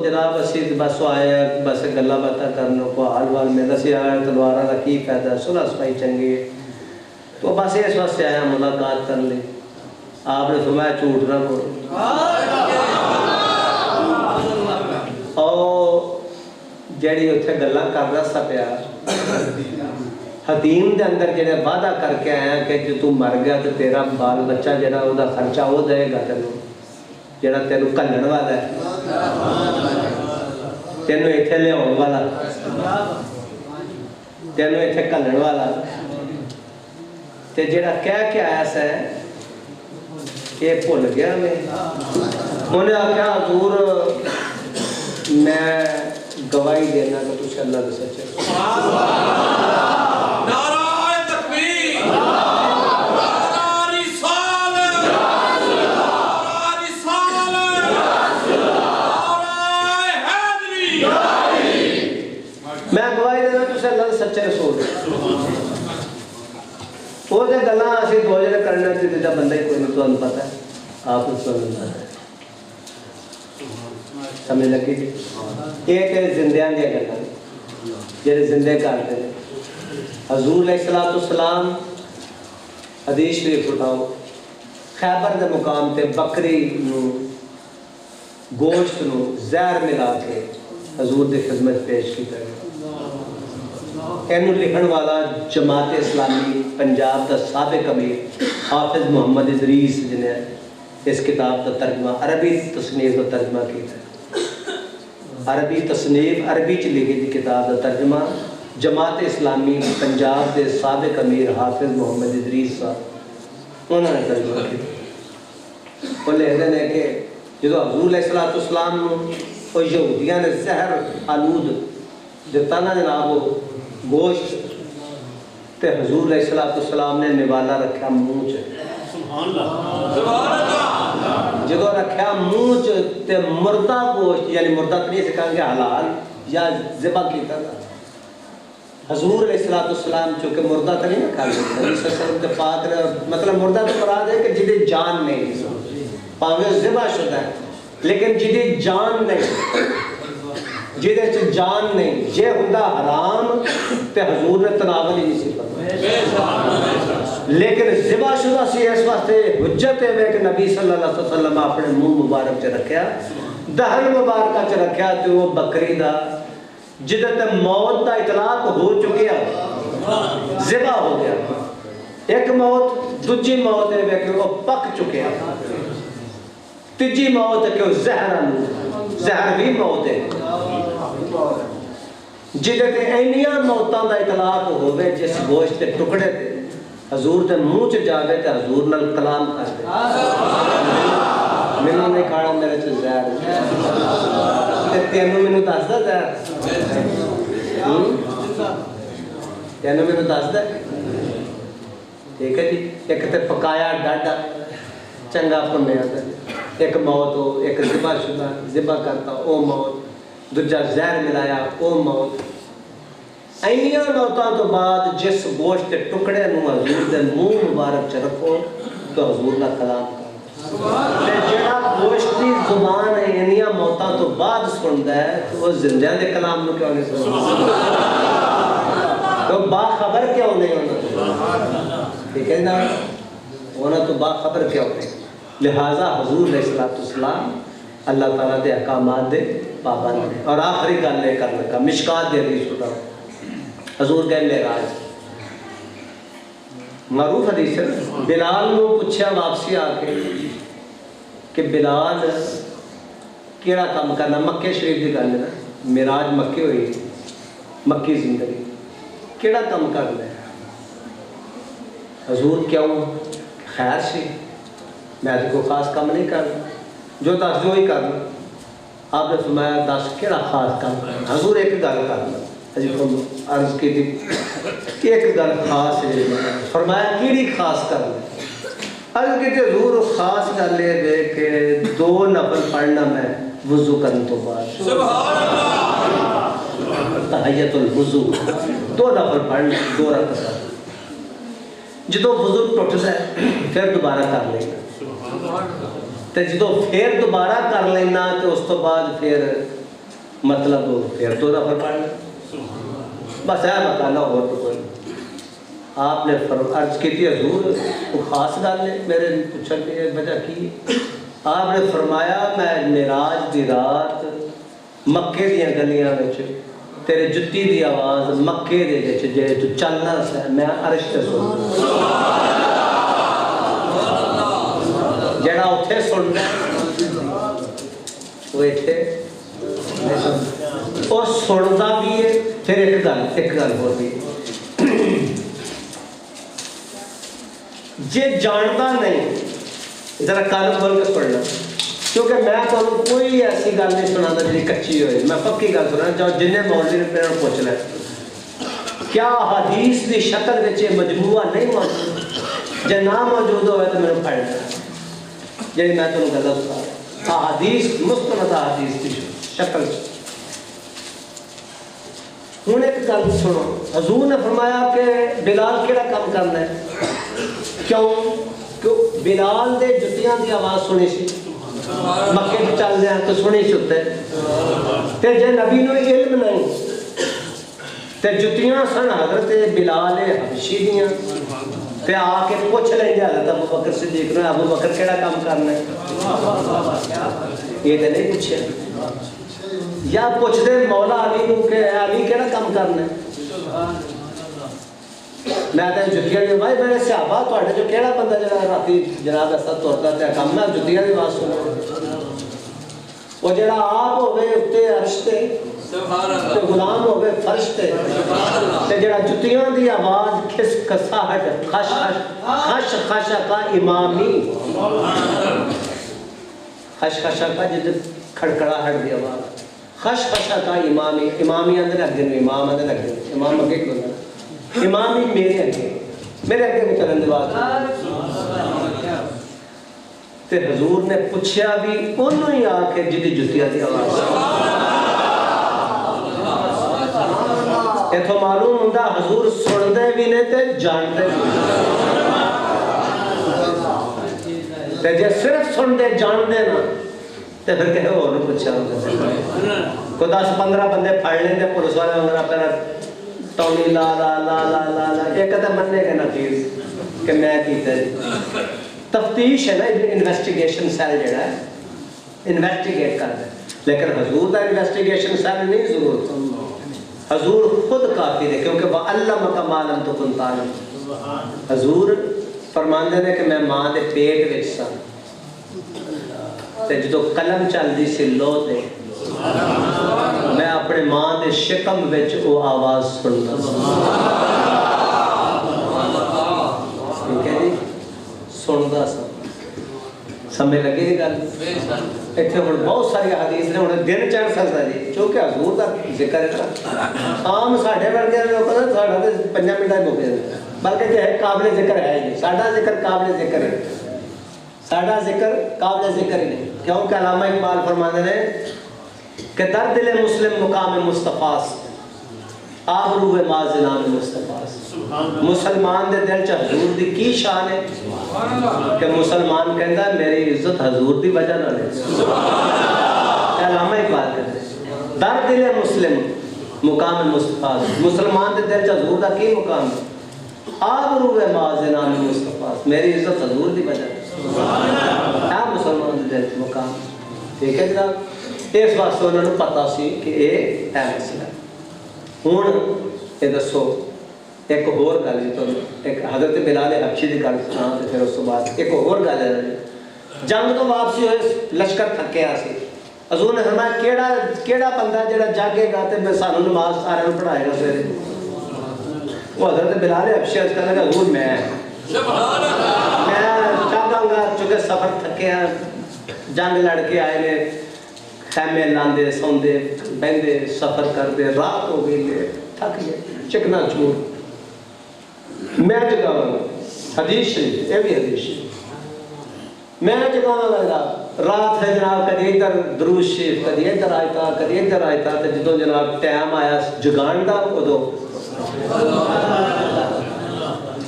جناب اسی بس آئے بس گلا باتاں کرنے کو حال وال میں دسی آیا تلوارہ کا کی فائدہ صلح صفائی چنگی ہے تو بس اس واسطے آیا ملاقات کر لی آپ نے فرمایا جھوٹ نہ بولو اور جیڑی اتھے گلاں کر رہا سا پیا حتیم دے اندر جڑے وعدہ کر کے آیا کہ جو تو مر گیا تو تیرا بال بچہ جڑا وہ خرچہ وہ دے گا تینوں جڑا تینوں کلن والا ہے تینوں اتھے لے آن والا تینوں اتھے کلن والا تے جڑا کہہ کے آیا سا یہ بھول گیا میں انہیں آخیا حضور میں گواہی دینا کہ تجھے اللہ دے سچے نعرہ تکبیر نعرہ رسالت نعرہ رسالت نعرہ حیدری میں گواہی دینا تجھے اللہ دے سچے رسول وہ دے گلاں اسی دو جنے کرنا چاہتے جب بندہ ہی کوئی نہیں تو انہیں پتہ ہے آپ اس کو نہیں پتہ ہے سمجھ لگی جی یہ کہ زندیاں دیا کرنا جیسے زندے کرتے ہیں حضور علیہ السلام حدیث شریف اٹھاؤ خیبر دے مقام تے بکری نو گوشت نو زہر ملا کے حضور دی خدمت پیش کی کرے اینو لکھن والا جماعت اسلامی پنجاب دا سابق امیر حافظ محمد ادریس جنہیں اس کتاب کا ترجمہ عربی تصنیف کا ترجمہ کیا ہے عربی تصنیف عربی چ لکھی دی کتاب کا ترجمہ جماعت اسلامی پنجاب دے سابق امیر حافظ محمد ادریس صاحب انہوں نے ترجمہ کیا وہ لکھتے ہیں کہ جدو حضور علیہ السلام وہ یہودیاں نے زہر آلود دیتا نا جناب وہ گوشت تے حضور علیہ السلام نے نوالا رکھا منہ چ جدو رکھا منہ تے مردہ گوشت یعنی مردہ تو نہیں سکھائیں گے حلال یا ذبح کیتا تھا حضور علیہ السلام چونکہ مردہ تو نہیں رکھا گیا نبی صلی اللہ علیہ وسلم کے پاک نے مطلب مردہ تو مراد ہے کہ جدی جان نہیں پاوے ذبح شدہ ہے لیکن جدی جان نہیں جدے چ جان نہیں جے ہوندا حرام تے حضور نے تناول ہی نہیں سی لیکن ذبح شدہ سی اس واسطے حجت ہے کہ نبی صلی اللہ علیہ وسلم اپنے منہ مبارک چ رکھیا دہن مبارکہ چ رکھیا تے وہ بکری دا جدے تے موت دا اطلاق ہو چکیا ذبح ہو گیا ایک موت دوجی موت ہے کہ وہ پک چکیا تیجی موت ہے کہ وہ زہر بھی موت ہے جدے تے اینیاں موتاں دا اطلاق ہوئے جس گوشت تے ٹکڑے تے حضور تے منہ چ جاوے تے حضور نال کلام کر دے مینوں نہیں کھانا میرے چ زہر تے تینوں مینوں دسدا زہر تینوں مینوں دسدا ٹھیک ہے جی ایک تے پکایا ڈاڈا چنگا پنیا ایک موت ہو ایک ذبح شدہ ذبح کرتا او موت دوجا زہر ملایا او موت اینیاں موتاں تو بعد جس گوشت کے ٹکڑے نو حضور دے منہ مبارک چ رکھو تو حضور دا کلام کرو جڑا گوشت دی زبان ہے اینیاں موتاں تو بعد سندا ہے تو وہ زندیاں دے کلام نو کیوں نہیں سندا تو باخبر کیوں نہیں ہونا ٹھیک ہے نا ہونا تو باخبر کیوں نہیں لہذا حضور علیہ السلام اللہ تعالیٰ دے احکامات دے پابند ہے اور آخری گل لے کر لگا مشکات دے حدیث اٹھاؤ حضور گئے معراج معروف حدیث ہے بلال نے پوچھا واپسی آ کے کہ بلال کیڑا کام کرنا مکے شریف دی گل ہے نا معراج مکے ہوئی مکی زندگی کیڑا کم کرنا ہے حضور کیوں خیر سی میں تو کوئی خاص کام نہیں کرنا جو دس دو ہی کرنا آپ نے فرمایا دس کیڑا خاص کام کرنا حضور ایک گل کرنا اجی عرض کی تھی ایک گل خاص ہے فرمایا کیڑی خاص کرنا عرض کی تھی حضور خاص گل یہ کہ 2 نفل پڑھنا میں وضو کرنے تو بعد سبحان اللہ تحیت الوضو 2 نفل پڑھنا 2 رکعت جدو وضو ٹوٹتا ہے پھر دوبارہ کر لینا تو جدو پھر دوبارہ کر لینا تو اس تو بعد پھر مطلب پھر 2 نفل پڑھنا بس ہے مطالعہ ہو تو کوئی آپ نے عرض کی تھی حضور وہ خاص گل ہے میرے پوچھنے کی وجہ کی آپ نے فرمایا میں معراج دی رات مکے دیاں گلیاں وچ تیرے جتی دی آواز مکے دے وچ جے تو چلنا سا میں عرش تے سن جڑا اوتھے سننا وہ ایتھے اور سندا بھی ہے پھر ایک گل ہو بھی جے جانتا نہیں ذرا کان کھول کے پڑھنا کیونکہ میں تو کوئی ایسی گل نہیں سنا جی کچی ہوئی میں پکی گل سنا چاہو جن مولوی نے میرے پوچھ لیا کیا حدیث کی شکل میں مجموعہ نہیں موجود جے نہ موجود ہوئے تو میرے پڑھ لیا جی میں تمہیں گل بتا حدیث مستند حدیث کی شکل ہوں ایک گل سنو حضور نے فرمایا کہ بلال کیڑا کام کرنا ہے کیوں بلال دے جتیاں دی آواز سنی سی مکے میں چل دیا تو سنی ستے تے جے نبی نو علم نہیں تے جتیاں سن حضرت بلال حبشی دیاں تے آ کے پوچھ لیں گے حضرت ابو بکر صدیق نے ابو بکر کیڑا کام کرنا ہے یہ تے نہیں پوچھے یا پوچھ دے مولا علی نو کہ علی کیڑا کام کرنا ہے میں تے جتیاں دی بھائی میرے صحابہ تواڈے جو کیڑا بندہ جڑا راتی جناب ایسا ترتا تے کام میں جتیاں دی آواز سننا وہ جڑا آپ ہوے اوتے عرش تے سبحان اللہ تے غلام ہوے فرش تے تے جڑا جتیاں دی آواز کھس کساہٹ خش خش خش کا امامی خش خش کا جد کھڑکڑاہٹ دی آواز خش خش کا امامی امامی اندر اگے امام اندر اگے امام اگے کیوں نہ امام ہی میرے اگے مترن دواز تے حضور نے پوچھیا بھی انہوں ہی آ کے جدی جتیا دی آواز ایتھو معلوم ہوندہ حضور سندے بھی نے تے جانتے بھی تے جے صرف سندے جاندے نا تے پھر کہے وہ انہوں پوچھا ہوندہ کوئی 10-15 بندے پھڑ لیں تے پولیس والے ہوں گے اپنا ٹونی لا لا لا لا لا لا ایک کہتا مننے کے نتیز کہ میں کیتا ہے تفتیش ہے نا انویسٹیگیشن سیل جڑا ہے انویسٹیگیٹ کرتا ہے لیکن حضور دا انویسٹیگیشن سیل نہیں ضرورت حضور خود کافی ہے کیونکہ وَعَلَّمَكَ مَا لَمْ تَكُنْ تَعْلَمُ حضور فرماندے نے کہ میں ماں دے پیٹ وچ سا تے جدو قلم چل دی سی لو دے میں اپنے ماں دے شکم وچ او آواز سننا سندا سا سمجھ لگے دی گل ایتھے ہن بہت ساری حدیث نے ہن دن چڑھ سکدا جی کیونکہ حضور دا ذکر ہے عام ساڈے ورگے لوک نا ساڈا تے 5 منٹاں مک جاندا بلکہ کہ قابل ذکر ہے نہیں ساڈا ذکر قابل ذکر ہے ساڈا ذکر قابل ذکر ہی نہیں کیونکہ علامہ اقبال فرماتے ہیں کہ در دل مسلم مقام مصطفیٰ آبرو مازنان مصطفیٰ مسلمان دے دل چ حضور دی کی شان ہے کہ مسلمان کہندا ہے میری عزت حضور دی وجہ نال ہے علامہ اقبال کہتے ہیں در دل مسلم مقام مصطفیٰ مسلمان دے دل چ حضور دا کی مقام ہے آبرو مازنان مصطفیٰ میری عزت حضور دی وجہ ہے مسلمان دے دل چ مقام ٹھیک ہے جناب اس واسطے انہوں نے پتا سی کہ یہ ہے مسئلہ ہوں یہ دسو ایک اور گل جی تمہیں ایک حضرت بلال حبشی کی گل سنا پھر اس بعد ایک اور گل ہے جنگ تو واپسی ہوئے لشکر تھکیا سی حضور نے فرمایا کیڑا بندہ جڑا جاگے گا تے میں سانو نماز سارے پڑھائے گا سویرے. وہ حضرت بلال حبشی عرض کرنے لگا حضور میں چاہاں گا چونکہ سفر تھکے ہیں, جنگ لڑ کے آئے نے, خیمے لاندے سوندے بہندے سفر کردے, رات ہو گئی تھک گئے چکنا چور. میں جگاواں گا, حدیث شریف, یہ بھی حدیث شریف, میں جگاواں گا. رات ہے جناب, کدی ادھر درود شریف, کدی ادھر آیتا, کدی ادھر آیتا. تے جدوں جناب ٹائم آیا جگان دا ادو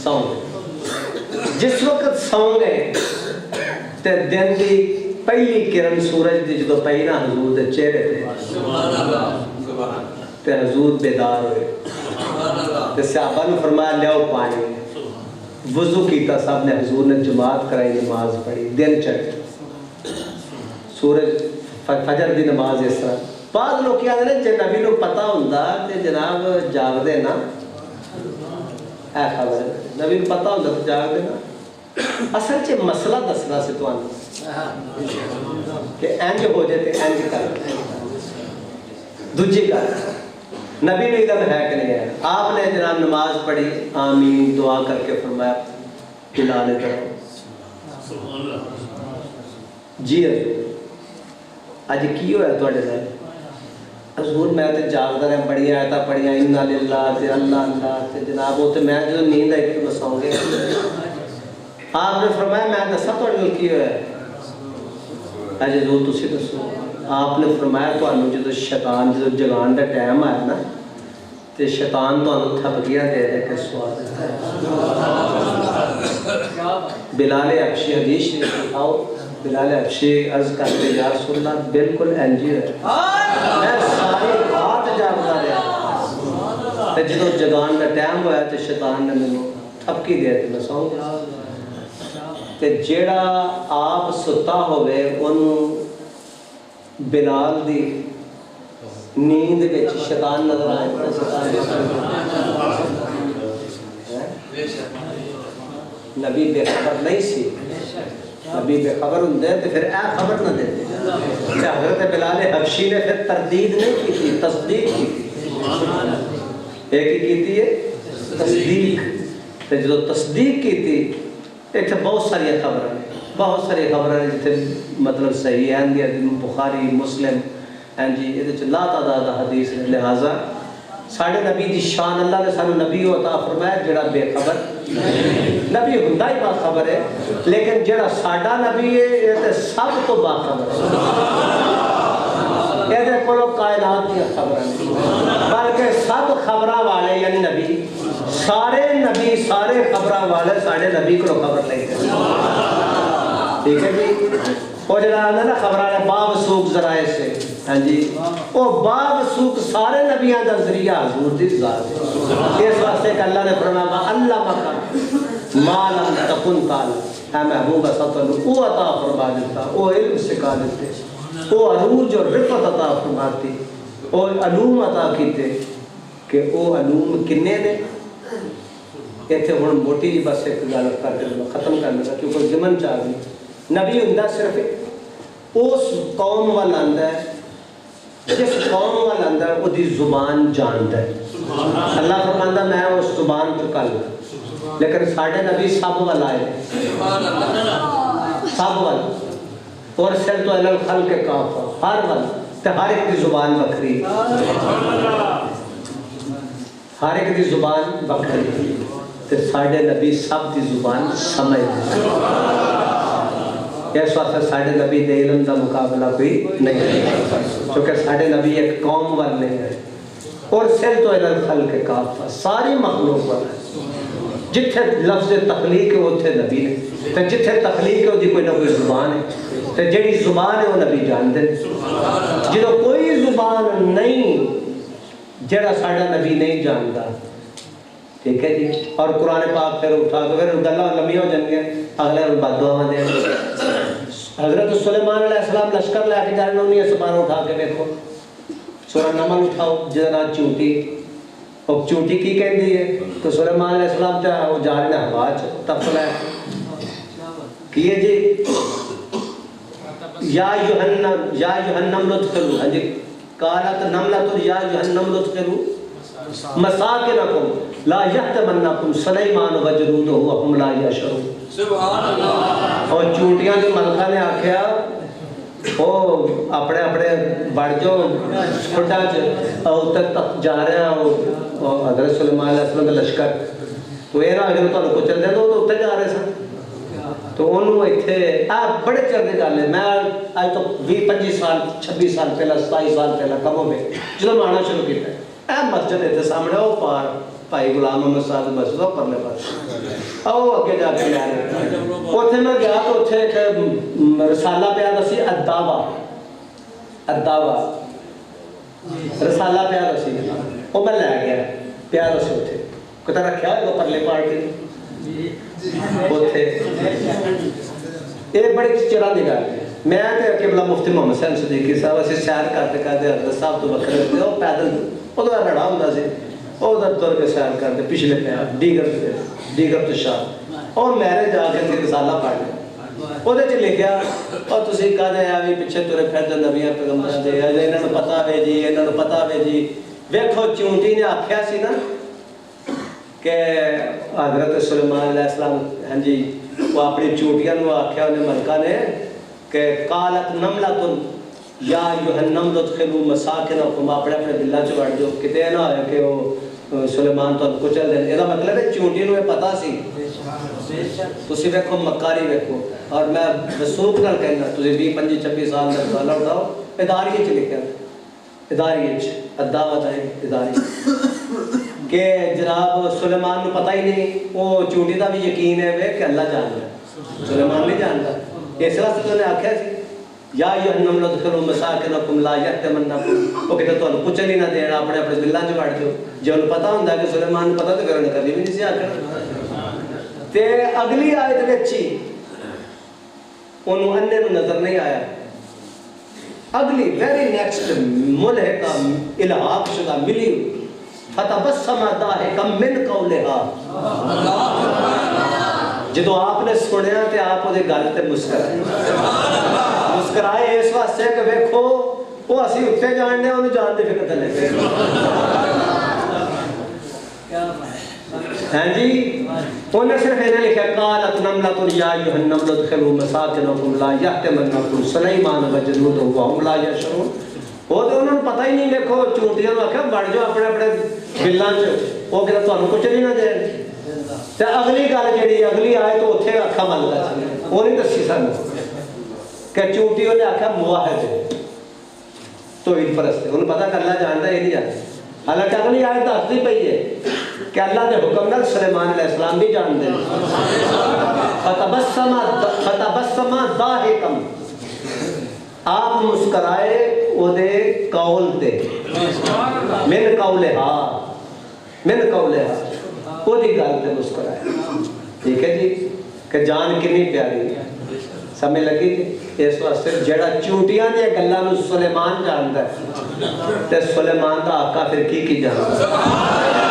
سو جس وقت سو گئے تے دن دی پہلی کرن سورج دی جدوں پئی نا حضور دے چہرے تے حضور بیدار ہوئے. تے صحابہ نے فرمایا لیاؤ پانی. وضو کیتا صاحب نے, حضور نے جماعت کرائی, نماز پڑھی, دن چڑھ سورج فجر دی نماز. اس طرح بعض لوگ کیا ہیں جے نبی نو پتہ ہوندا تے جناب جاگ دے نا, اے خبر نبی نو پتہ ہوندا تے جاگ دے نا. اصل چ مسئلہ دسنا سی تانوں کہ انج ہو جائے تے انج کر. دوجی گل, نبی نے علم ہے کہ نہیں ہے؟ آپ نے جناب نماز پڑھی, آمین دعا کر کے فرمایا بلال ادھر جی حضور اج کی ہویا تواڈے نال؟ حضور میں تے جاگدا رہا, بڑی آیتاں پڑھیاں انا للہ تے اللہ اللہ تے جناب وہ تے میں جدوں نیند آئی تے سو گیا. آپ نے فرمایا میں دساں تواڈے نال کی ہویا؟ اج حضور تسی دسو. آپ نے فرمایا تانوں جدوں شیطان جدوں جگان دا ٹائم آیا نا تے شیطان تانوں تھپکیاں دے دے کے سوا دیتا ہے. بلال حبشی حدیث شریف اٹھاؤ. بلال حبشی عرض کرتے یا رسول اللہ بالکل انجی ہے, میں ساری رات جاگدا رہا تے جدوں جگان دا ٹائم ہویا تے شیطان نے مینوں تھپکی دے تے میں سو گیا. تے جیڑا آپ ستا ہوئے اونوں بلال دی نیند وچ شیطان نظر آئے. نبی بے خبر نہیں سی, نبی بے خبر ہوندے تے پھر اے خبر نہ دیتے. تے حضرت بلال حبشی نے پھر تردید نہیں کی تھی, تصدیق کی تھی. ایک ہی کی ہے تصدیق. تے جو تصدیق کی تھی ایتھے بہت ساری خبراں ہیں, بہت ساری خبراں ہیں جتھے مطلب صحیح ہیں, بخاری مسلم ہیں جی, یہ لا تعداد حدیث ہے. لہٰذا ساڑھے نبی دی شان اللہ نے سانو نبی عطا فرمایا جڑا بے خبر. نبی ہوندا ہی باخبر ہے, لیکن جڑا ساڈا نبی ہے یہ تے سب تو باخبر ہے. یہ کولو کائنات کی خبر نہیں بلکہ سب خبراں والے یعنی نبی, سارے نبی سارے خبراں والے ساڈے نبی کو خبر لے گئے. ٹھیک ہے جی. وہ جڑا آندا نا خبر والے باب سوق ذرائع سے, ہاں جی, وہ باب سوق سارے نبیاں دا ذریعہ حضور دی ذات ہے. اس واسطے کہ اللہ نے فرمایا اللہ مکہ ما لم تکن تعلم, اے محبوب ستن او عطا فرما دیتا, او علم سکھا دیتے, او عروج اور رفت عطا فرماتی, او علوم عطا کیتے. کہ او علوم کنے نے ایتھے ہن موٹی جی بس ایک گل کر کے ختم کر لگا کیونکہ ضمن چاہ گئی. نبی ہوندا صرف اس قوم وال آندا ہے جس قوم وال آندا ہے وہ دی زبان جاندا ہے. اللہ فرماندا میں اس زبان تو کر لوں, لیکن ساڈے نبی سب وال آئے, سب وال. اور سر تو الل خلق کافہ, ہر وال تے ہر ایک دی زبان بکھری, ہر ایک دی زبان بکھری. تے ساڈے نبی سب دی زبان سمجھدے. اس واسطے ساڈے نبی دے علم دا مقابلہ کوئی نہیں ہے, کیونکہ ساڈے نبی ایک قوم وال نہیں ہے. اور سر تو الل خلق کافہ, ساری مخلوق وال ہے. جتھے لفظ تخلیق ہے اتھے نبی نے, تے جتھے تخلیق ہے وہ کوئی نہ کوئی زبان ہے, تے جڑی زبان ہے وہ نبی جانتے ہیں. جدوں کوئی زبان نہیں جڑا ساڈا نبی نہیں جانتا. ٹھیک ہے جی. اور قرآن پاک پھر اٹھا کے پھر گلاں لمبیاں ہو جاندیاں, اگلے بد دعاواں دے. حضرت سلیمان علیہ السلام لشکر لے کے جانے انہیں سپارہ اٹھا کے دیکھو, سورہ نمل اٹھاؤ جہاں نام چونٹی. اور چونٹی کی کہندی ہے تو سلیمان علیہ السلام چاہے وہ جا رہے ہیں ہوا تفلا ہے کیے جی یا یوحنم لدخلوا، ہاں جی، قالت نملۃ یا یوحنم لدخلوا مساکنکم لا یحطمنکم سلیمان وجنودہ وهم لا یشعرون۔ سبحان اللہ۔ اور چونٹیاں دی ملکہ نے آکھیا او اپنے اپنے بڑھ جو کھڈا چ اتر تک جا رہا ہے حضرت سلیمان علیہ السلام کا لشکر، تو یہ نہ اگر تمہیں کچل دے تو اتنے جا رہے سن، تو انہوں اتنے بڑے چر کی گل ہے، میں اج تو 20-25 سال 26 سال پہلا 27 سال پہلا کموں میں جب آنا شروع کیا اے مسجد اتنے سامنے وہ پار بھائی غلام محمد صاحب مسجد وہ پرلے پاس آؤ اگے جا کے لے رہے اتنے میں گیا تو اتنے ایک رسالہ پیا سی الدعوہ رسالہ پیا سی وہ میں لے گیا پیا سی اتنے کتا رکھا ہے وہ پرلے پارٹی اتنے یہ بڑی چرا دی گل میں قبلہ مفتی محمد حسین صدیقی صاحب اسی سیر کرتے حضرت صاحب تو بکھرے تھے وہ پیدل ادو لڑا ہوں سی وہ ادھر تر کے سیر کرتے پچھلے پیا دیگر تو شاہ اور میرے جا کے رسالہ پڑھ لیا وہ لکھا اور تھی کہتے ہیں بھی پیچھے ترے پھر نبیاں پیغمبر دے یہاں کو پتا وے جی یہاں کو پتا وے جی ویکھو چونٹی نے آخیا سی نا کہ حضرت سلیمان علیہ السلام ہاں جی وہ اپنی چونٹیاں نے آخیا انہیں ملکہ نے کہ قالت نملۃ یا یوحنم لدخلوا مساکنکم اپنے اپنے دلاں چ وڑ جو کتے نہ ہوئے کہ وہ سلیمان تو کچل دے یہ مطلب ہے چونٹی نوں پتا سی تسی ویکھو مکاری ویکھو اور میں وثوق نال کہنا تسی 20-25 سال دا گل اٹھاؤ اداریے چ لکھیا اداریے چ الدعوۃ ہے اداری کہ جناب سلیمان نوں پتہ ہی نہیں وہ چونٹی دا بھی یقین ہے کہ اللہ جاندا ہے سلیمان نہیں جاندا اس واسطے انہیں آخیا سی یا یوحنم لدخلوا مساکنکم لا یحطمنکم وہ کہتے تمہیں کچل ہی نہ دینا اپنے اپنے دلاں چ وڑ جو جے انہوں پتہ ہوندا کہ سلیمان نوں پتہ تو کرنے کبھی بھی نہیں سی آکھنا تے اگلی آیت وچ ہی انہوں انے نوں نظر نہیں آیا اگلی ویری نیکسٹ ملحقہ الحاق شدہ ملی فتبسم ضاحکا من قولها جدو آپ نے سنیا تے آپ وہ گل تے مسکرائے اس واسطے کہ ویکھو وہ اسی اتنے جاننے انہوں جانتے فکر تے لے ہاں جی انہوں نے صرف انہیں لکھا قالت نملۃ یا یوحنم لدخلوا مساکنکم لا یحطمنکم سلیمان وجنودہ وهم لا یشعرون وہ تو انہوں نے پتہ ہی نہیں دیکھو چونٹیاں نوں آکھیا بڑھ جاؤ اپنے اپنے بلاں چ وہ کہتا تمہیں کچھ نہیں نہ دین تے اگلی گل جڑی اگلی آئے تو اتنے آکھا ملتا سی وہ نہیں دسی سن کہ چونٹی انہیں آکھا موحد ہے توحید پرست ہے انہیں پتہ کہ اللہ جانتا یہ نہیں جانتا حالانکہ اگلی آیت دستی پئی ہے کہ اللہ نے حکم نال سلیمان علیہ السلام بھی جانتے ہیں فتبسم ضاحکا آپ مسکرائے وہ دے قول تے من قولها وہ دی گل تے مسکرائے ٹھیک ہے جی کہ جان کنی پیاری سمجھ لگی اس واسطے جڑا چونٹیاں دی گلاں نوں سلیمان جاندا ہے تے سلیمان دا آقا پھر کی جاندا ہے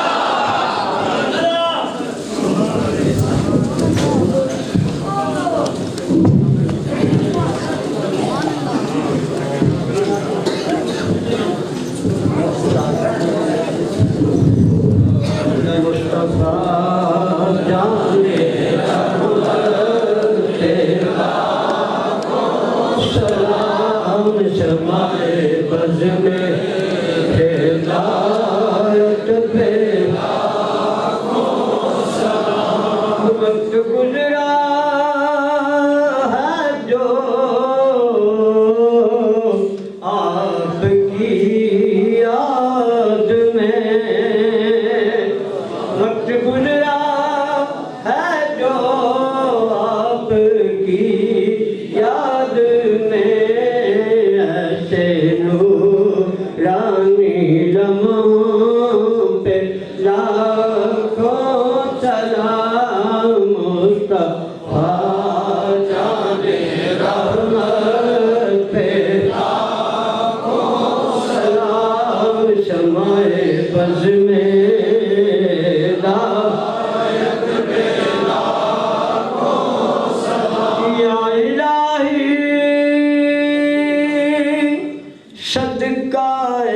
صدقائے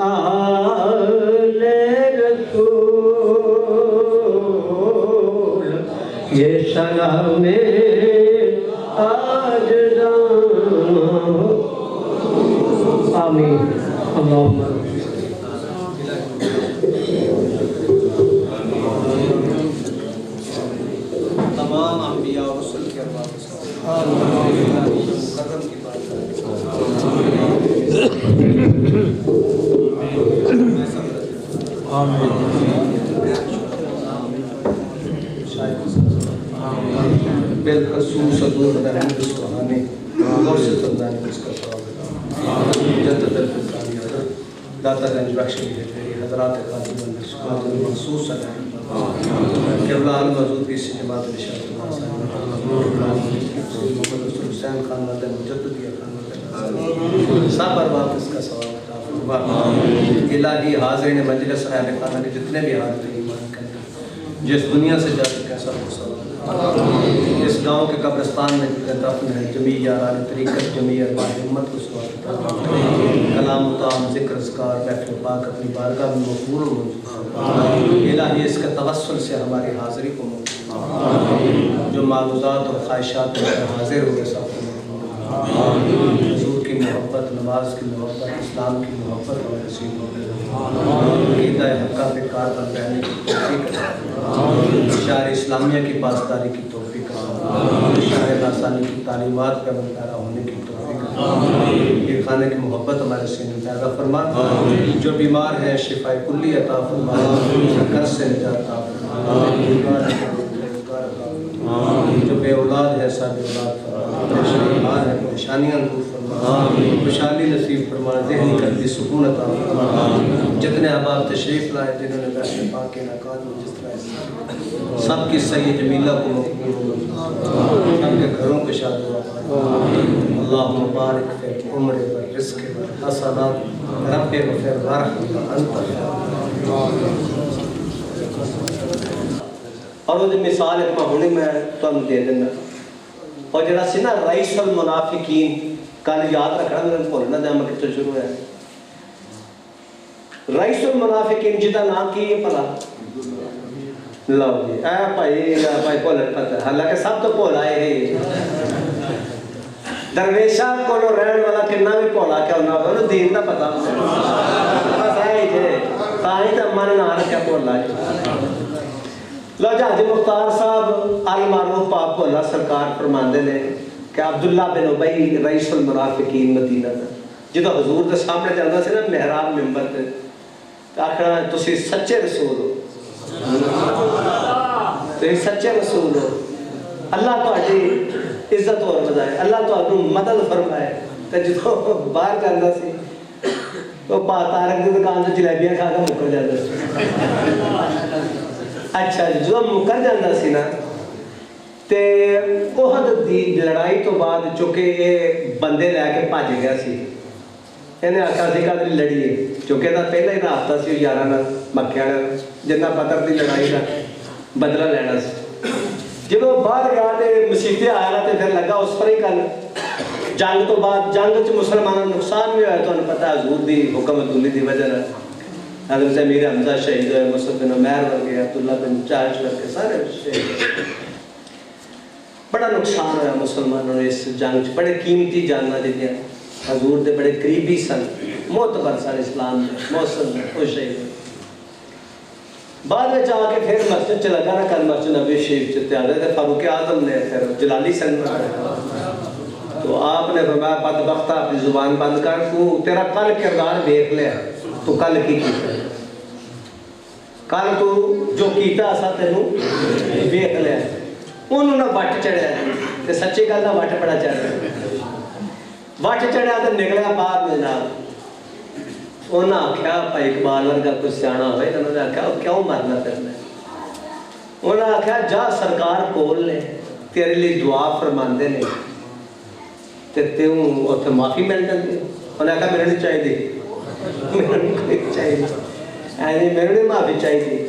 آل رسول یہ سلام عاجزاں آمین اللہم تمام انبیاء اور رسول کے ارواح قدم کی بات بالخصوص حضور رحمت السبحانی مرشد اللہ نے اس کا ثواب جدت الفقانی حضرت داتا گنج بخش کی تیری حضرات خاتم المشکات المخصوص علیہ قبلان موجود کی سی جماعت رشاد اللہ صاحب محمد رسول حسین خان مدن مجددیہ خان مدن سب ارباب اس کا ثواب عطا فرما الہی حاضرین مجلس رہنے خانہ کے جتنے بھی حاضرین ایمان کرنے جس دنیا سے جا چکے سب کو ثواب اس گاؤں کے قبرستان میں دفن ہے جمیع یاران طریقت جمیع ارباب امت کو ثواب عطا فرما کلام مطام ذکر اذکار محفل پاک اپنی بارگاہ میں مقبول ہو الہی اس کے توسل سے ہماری حاضری کو مقبول جو معروضات اور خواہشات میں حاضر ہوئے سب کو حضور کی محبت نماز کی محبت اسلام کی محبت اور نصیب ہو عقیدہ حقہ پہ کار پر رہنے کی توفیق شاعر اسلامیہ کی پاسداری کی توفیق شاعر لاسانی کی تعلیمات پہ عمل پیرا ہونے کی توفیق یہ خانے کی محبت ہمارے سینے میں پیدا فرما جو بیمار ہیں شفا کلی عطا فرما قرض سے نجات عطا فرما جو بے اولاد ہے صاحب اولاد فرما ہے پریشانیاں دور فرما خوشحالی نصیب فرما ذہنی قلبی سکون عطا فرما جتنے احباب تشریف لائے جنہوں نے بحث پاک کے انعقاد میں جس طرح سب کی صحیح جمیلہ کو مقبول ہو سب کے گھروں کے شاد ہوا اللہم بارک فی عمر و رزق و حسنات رب غفر ورحم انت اور وہ مثال ایک ہونے میں تو ہم دے دینا اور جڑا سی نا رئیس المنافقین کل یاد رکھنا میں بولنا دیا میں کتنے شروع ہے رئیس المنافقین جدا نام کی یہ پلا لو جی اے بھائی بولت پتہ حالانکہ سب تو بول آئے ہیں درویشہ کو رہن والا کنا بھی بولا کیا ہونا ہوگا انہوں دین دا پتہ بس آئے جے تاہی تا من نہ رکھا بولا جی لو جہاں مختار صاحب المعروف پاک کو اللہ سرکار فرماندے نے کہ عبداللہ بن ابی رئیس المنافقین مدینہ تھا جدو حضور دے سامنے چلتا سی نا محراب ممبر تے آخر تسی سچے رسول ہو تسی سچے رسول ہو اللہ تو آجی عزت اور بجائے اللہ تو آپ مدد فرمائے تو جدو باہر جانا سی تو تارک دی دکان سے جلیبیاں کھا کے مکر جاتا سی اچھا جو مکر جاندہ سی نا تے احد دی لڑائی تو بعد چونکہ یہ بندے لے کے پاج گیا سی انہیں آکھا سی کا دلی لڑی ہے چونکہ دا پہلے ہی رافتہ سی یارانا مکیانا جنہ بدر دی لڑائی دا بدلہ لینا سی جب وہ باہر گیا تے مسیحتے آیا نا تے پھر لگا اس پر ہی کرنا جنگ تو بعد جنگ چ مسلمانوں نقصان بھی ہویا تو انہیں پتہ ہے حضور دی حکم عدولی دی وجہ ہے حضرت امیر حمزہ شہید ہوئے مصعب بن عمیر ورگے عبداللہ بن جاش ورگے سارے شہید بڑا نقصان ہوا مسلمانوں نے اس جنگ بڑے قیمتی جاننا دیتے ہیں حضور دے بڑے قریبی سن معتبر سن اسلام میں محسن میں وہ شہید بعد میں جا کے پھر مسجد چلا گیا نا کل مسجد نبی شریف چلتے آتے تھے فاروق اعظم نے پھر جلالی سن میں تو آپ نے فرمایا بدبختہ اپنی زبان بند کر تو تیرا کل کردار دیکھ لیا تو کل کی کل تو جو کیتا اسا تینوں دیکھ لیا انہوں نے وٹ چڑھیا تے سچی گل دا وٹ بڑا چڑھیا وٹ چڑھیا تے نکلیا باہر جناب انہاں آکھیا بھائی اقبال ورگا کوئی سیاںا ہوئے انہوں نے آکھیا کیوں مرنا پھرنا انہوں نے آکھیا جا سرکار کول نے تیرے لیے دعا فرماندے نے تے تیوں اوتھے معافی مل جاندی انہوں نے آکھیا میرے نہیں چاہیے میرے نہیں معافی چاہیے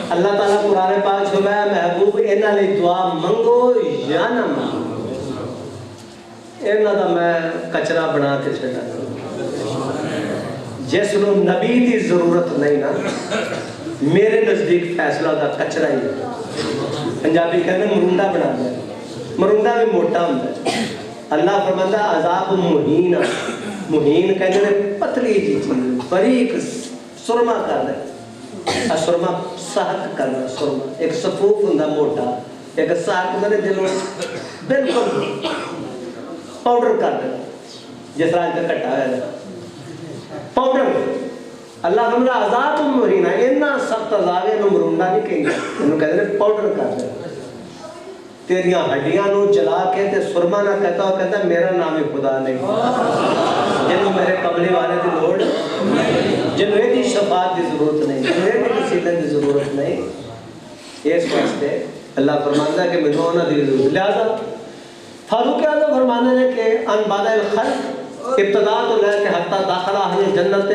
اللہ تعالیٰ قرآن پاک فرمایا محبوب انہاں لئی دعا منگو یا نہ منگو انہاں دا میں کچرا بنا کے چھڈا جس نو نبی دی ضرورت نہیں نا میرے نزدیک فیصلہ دا کچرا ہی ہے پنجابی کہتے ہیں مرونڈا بنا دے مرونڈا بھی موٹا ہوندا ہے اللہ فرماتا ہے عذاب مہین مہین کہتے ہیں پتلی جی چیز باریک سرما کر دے سرما سخت کرنا سرما ایک صفوف ہوندا موٹا ایک ساک ہوندا جنوں بالکل پاؤڈر کر دے جس طرح کا کٹا ہے پاؤڈر اللہ فرماتا ہے عذاب مہین اتنا سخت عذاب ہے انہوں مرونڈا نہیں کہیں گے انہوں کہتے ہیں پاؤڈر کر دے تیریاں ہڈیاں نو جلا کے تے سرما نہ کہتا ہو کہتا میرا نام ہی خدا نہیں جنہوں میرے قبلے والے دی لوڑ جنہوں دی شفاعت دی ضرورت نہیں جنہوں دی وسیلے دی ضرورت نہیں اس واسطے اللہ فرماندا ہے کہ مجھے انہاں دی ضرورت لہذا فاروق اعظم فرمانے ہیں کہ ان بعد الخلق ابتدا تو لے کے حتی داخل اہل جنت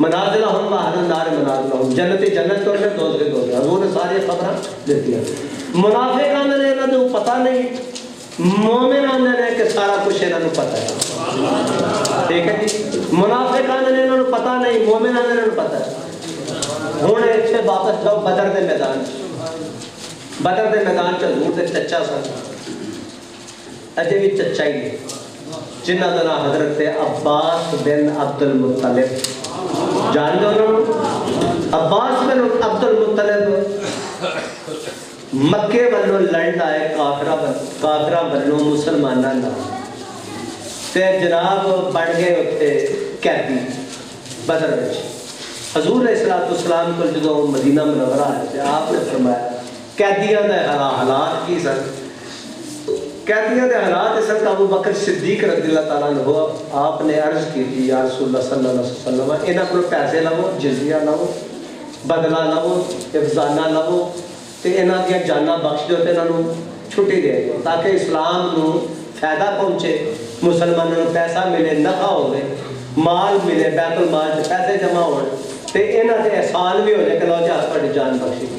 منازلہم و اہل النار منازلہم جنتی جنت تو میں دوزخ دوزخ حضور نے ساری خبریں دیتی ہیں منافق آنے نے انہوں نے پتہ نہیں مومن آنے نے کہ سارا کچھ انہوں نے پتہ ہے ٹھیک ہے جی منافق آنے نے انہوں نے پتہ نہیں مومن آنے نے پتہ ہے ہونے سے واپس جاؤ بدر دے میدان حضور دے چچا سن اجے بھی چچا ہی جنہ دا نام حضرت عباس بن عبد المطلب جان دو عباس بن عبد المطلب مکے والوں لڑ آئے کافرہ والوں مسلمانہ نام تے جناب بڑھ گئے اتھے قیدی بدر وچ حضور علیہ السلام کو جدو مدینہ منورہ آئے تھے آپ نے فرمایا قیدیاں دے حالات کی سن قیدیاں دے حالات سن ابو بکر صدیق رضی اللہ تعالیٰ عنہ آپ نے عرض کی تھی یا رسول اللہ صلی اللہ علیہ وسلم انہاں کو پیسے لو جزیہ لو بدلہ لو افزانہ لو تے انہاں دیا جانا بخش دو تے انہاں نو چھٹی دے تاکہ اسلام نو فائدہ پہنچے مسلمانوں نو پیسہ ملے نفع ہوئے مال ملے بیت المال تے پیسے جمع ہوئے تے انہاں دے احسان بھی ہو جائے کہ لو جی آپ کی جان بخشی کی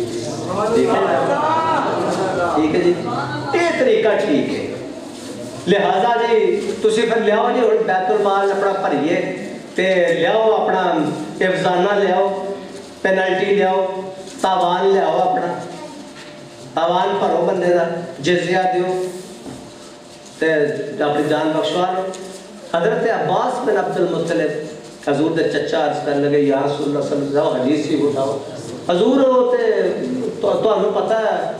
ٹھیک ہے جی یہ طریقہ ٹھیک ہے لہذا جی تسی پھر لیاؤ جی بیت المال اپنا بھریے تے لیاؤ اپنا افزانہ لیاؤ پینلٹی لیاؤ تاوان لیاؤ اپنا تاوان بھرو بندے دا جزیہ دیو تے اپنی جان بخشوا لو حضرت عباس بن عبد المطلب حضور دے چچا عرض کرنے لگے یا رسول اللہ صلی اللہ علیہ وسلم حدیث ہی اٹھاؤ حضور ہوتے تو انہوں پتہ ہے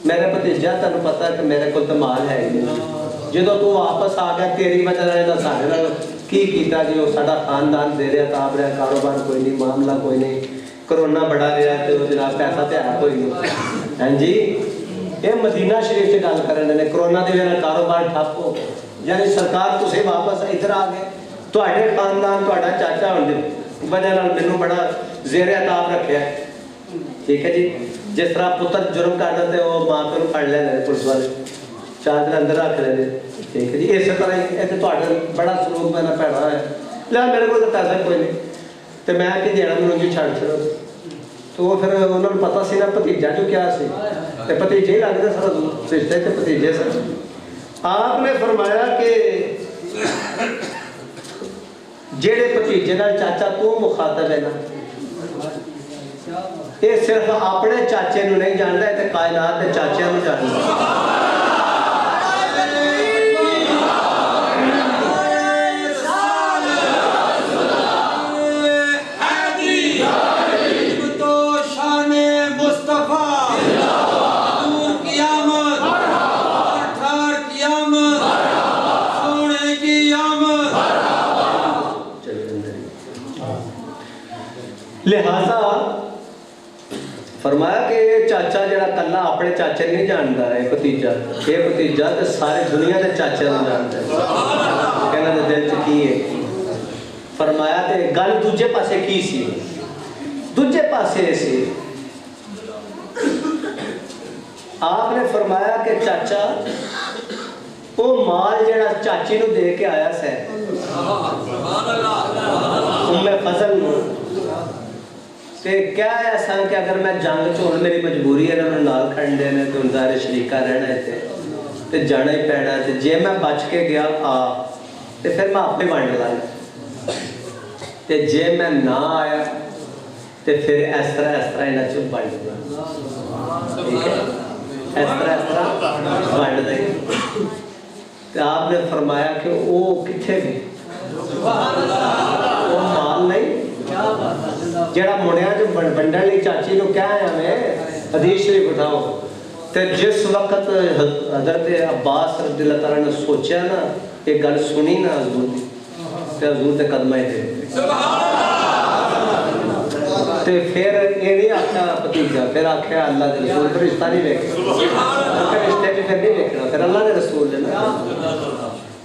میرے بھتیجا تانوں پتہ ہے کہ میرے کو تو مال ہے ہی نہیں جدو تو واپس آ گیا تیری وجہ سے سارے نال کی کیتا جی وہ ساڈا خاندان دے رہا تاب رہا کاروبار کوئی نہیں معاملہ کوئی نہیں کرونا بڑا رہا ہے تو جناب پیسہ تے ہے کوئی نہیں ہاں جی یہ مدینہ شریف سے گل کرنے نے کرونا دے وجہ کاروبار ٹھپ ہو یعنی سرکار تسی واپس ادھر آ گئے تواڈے خاندان تواڈا چاچا ہونے وجہ نال مینوں بڑا زیر عتاب رکھیا ہے ٹھیک ہے جی جس طرح پتر جرم کر دیتے وہ ماں پیو پڑ لینے پولیس والے چادر اندر رکھ لینے ٹھیک ہے جی اسی طرح ایسے تواڈا بڑا سلوک میرا پیڑا ہے لیا میرے کو تو پیسہ کوئی نہیں تو میں کہ دینا مینوں جی چھڑ چھڑو تو وہ پھر انہوں نے پتا سی نا بھتیجا جو کیا سی بھتیجے ہی لگتے سر رشتے کے بھتیجے سر آپ نے فرمایا کہ جیڑے بھتیجے نال چاچا تو مخاطب ہے نا یہ صرف اپنے چاچے نو نہیں جانتا ہے کائنات کے چاچے نو جانتا لہذا فرمایا کہ یہ چاچا جڑا کلا اپنے چاچے نہیں جانتا ہے بھتیجا یہ تو ساری دنیا کے چاچے کو جانتا ہے کہنا تو دل چ کی ہے فرمایا تے گل دوجے پاسے کی سی دوجے پاسے سی آپ نے فرمایا کہ چاچا وہ مال جڑا چاچی نو دے کے آیا سے ام فضل نو تے کیا ہے ایسا کہ اگر میں جنگ چھوڑ میری مجبوری ہے نا میں نال کھڑ دینے تو ظاہر شریکہ رہنا ہے تو جانا ہی پینا ہے. جے میں بچ کے گیا تو پھر میں آپ ہی ونڈ لایا. جے میں نہ آیا تو پھر اس طرح یہاں چ بن گیا. ٹھیک ہے, اس طرح ونڈ دیں. تو آپ نے فرمایا کہ وہ کتنے گئے, وہ مال نہیں جڑا منیا جو بنڈن لی چاچی نو کیا ہے ہمیں حدیث شریف اٹھاؤ. تو جس وقت حضرت عباس رضی اللہ تعالیٰ نے سوچا نا یہ گل سنی نا حضور کی, تو حضور کے قدمہ دے تو پھر یہ نہیں آخیا بھتیجا, پھر آخیا اللہ کے رسول. پھر رشتہ نہیں دیکھنا, رشتے پہ پھر نہیں دیکھنا, پھر اللہ کے رسول لینا.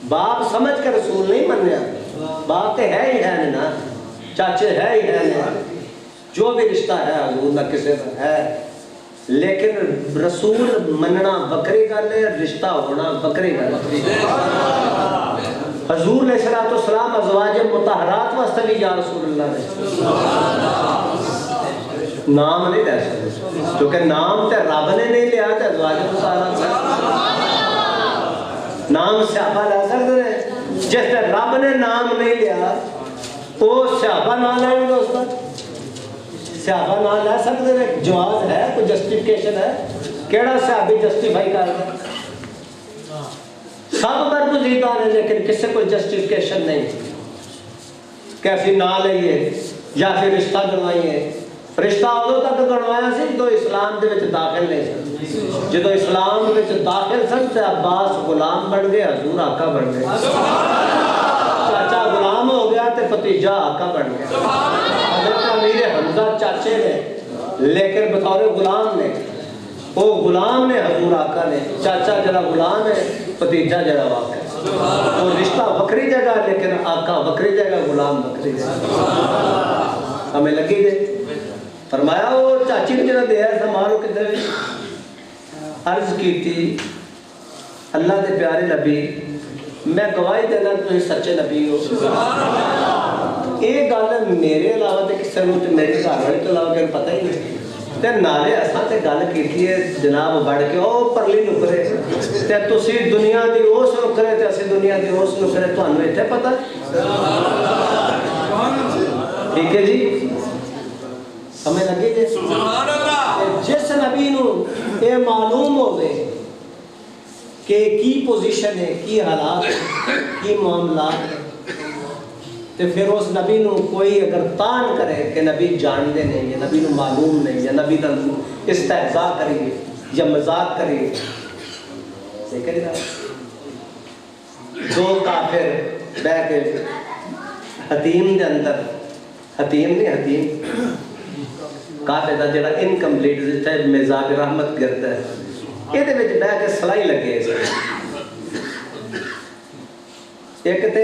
باپ سمجھ کے رسول نہیں منیا, باپ تو ہے ہی ہے نا, چاچے ہے ہی ہے نا, جو بھی رشتہ ہے حضور نہ کسی کا ہے. لیکن رسول مننا بکری گل ہے, رشتہ ہونا بکری گل ہے. حضور علیہ الصلوۃ والسلام ازواج مطہرات واسطے بھی یا رسول اللہ نے نام نہیں دے سکتے, کیونکہ نام تے رب نے نہیں لیا, تے ازواج مطہرات نام صحابہ لے سکتے ہیں. جس نے رب نے نام نہیں لیا وہ صحابہ نہ لیں گے, اس کا صحابہ نہ لے سکتے ہیں. جواز ہے, کوئی جسٹیفکیشن ہے, کیڑا صحابی جسٹیفائی کر رہا ہے؟ سب برگزیدہ نے, لیکن کسی کوئی جسٹیفکیشن نہیں کہ اسی نہ لئیے یا پھر رشتہ گنوائیے. رشتہ ادو تک گنوایا سی جدو اسلام دے وچ داخل نہیں سن. جدو اسلام دے وچ داخل سن تے عباس غلام بن گئے, حضور آقا بن گئے. چاچا غلام ہو گیا تے بھتیجا آقا بن گیا. حضرت امیر حمزہ چاچے نے لیکن بطور غلام نے, وہ غلام نے حضور آقا نے. چاچا جڑا غلام ہے, بھتیجا جڑا واقع ہے. وہ رشتہ وکری جگہ لیکن آقا وکری جگہ, غلام وکری جگہ. ہمیں لگی دے فرمایا وہ چاچی نے جڑا دیا سمارو کدھر عرض کی تھی اللہ دے پیارے نبی میں گواہی دینا تم سچے نبی ہو. یہ گل میرے علاوہ تے کسی نوں تے میرے گھر والے تو علاوہ کہیں پتہ ہی نہیں. تے نالے اساں تے گل کیتی ہے جناب بڑھ کے او پرلی نکرے تے تسی دنیا دی اس نکرے تے اسی دنیا دی اس نکرے, تانوں ایتھے پتہ. ٹھیک ہے جی, ہمیں لگے جی جس نبی نو یہ معلوم ہوئے کہ کی پوزیشن ہے, کی حالات ہے, کی معاملات ہے, تو پھر اس نبی نو کوئی اگر تان کرے کہ نبی جانتے نہیں, یا نبی نو معلوم نہیں, یا نبی کا استہزاء کریے یا مذاق کریے. دیکھ رہے ہیں دو کافر بہ کے حتیم دے اندر, حتیم نہیں حتیم کافر دا جڑا انکمپلیٹ جتا ہے میزاب رحمت کرتا ہے, یہ دے وچ بہ کے سلائی لگے. ایک تے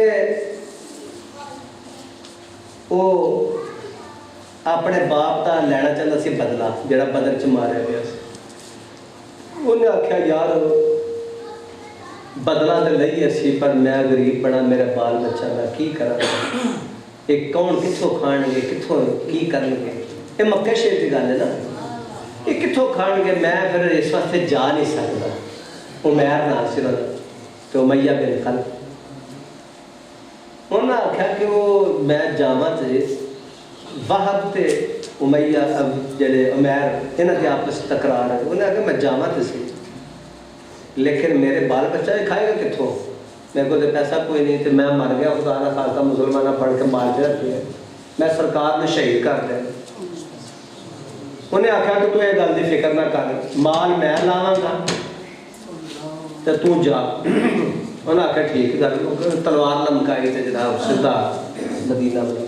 وہ اپنے باپ دا لینا چاہتا سی بدلہ جڑا بدر چ ماریا گیا. انہیں آخیا یار بدلہ تو لئی اسی پر میں غریب بڑا, میرا بال بچہ میں کی کرا, یہ کون کتوں کھان گے, کتوں کی کرن گے. یہ مکہ شریف کی گل ہے نا, یہ کتوں کھان گے. میں پھر اس واسطے جا نہیں سکتا. عمیر نام سی انہوں نے, تو امیہ بن خلف. انہوں نے آخیا کہ وہ میں جاواں تے وہب تے امیہ جڑے عمیر انہاں دی آپس تکرار ہے. انہوں نے آخیا میں جاواں تے سی لیکن میرے بال بچہ کھائے گا کتوں, میرے کو تو پیسہ کوئی نہیں, تو میں مر گیا خدا نہ خاصا مسلمانہ پڑھ کے مار کے رکھ دیا, میں سرکار نے شہید کر دیا. انہیں آخیا کہ تو یہ گل کی فکر نہ کر, مال میں لاواں گا تو تو جا. انہیں آخیا ٹھیک گل. تلوار لمکائی تے جناب سیدھا مدینہ میں.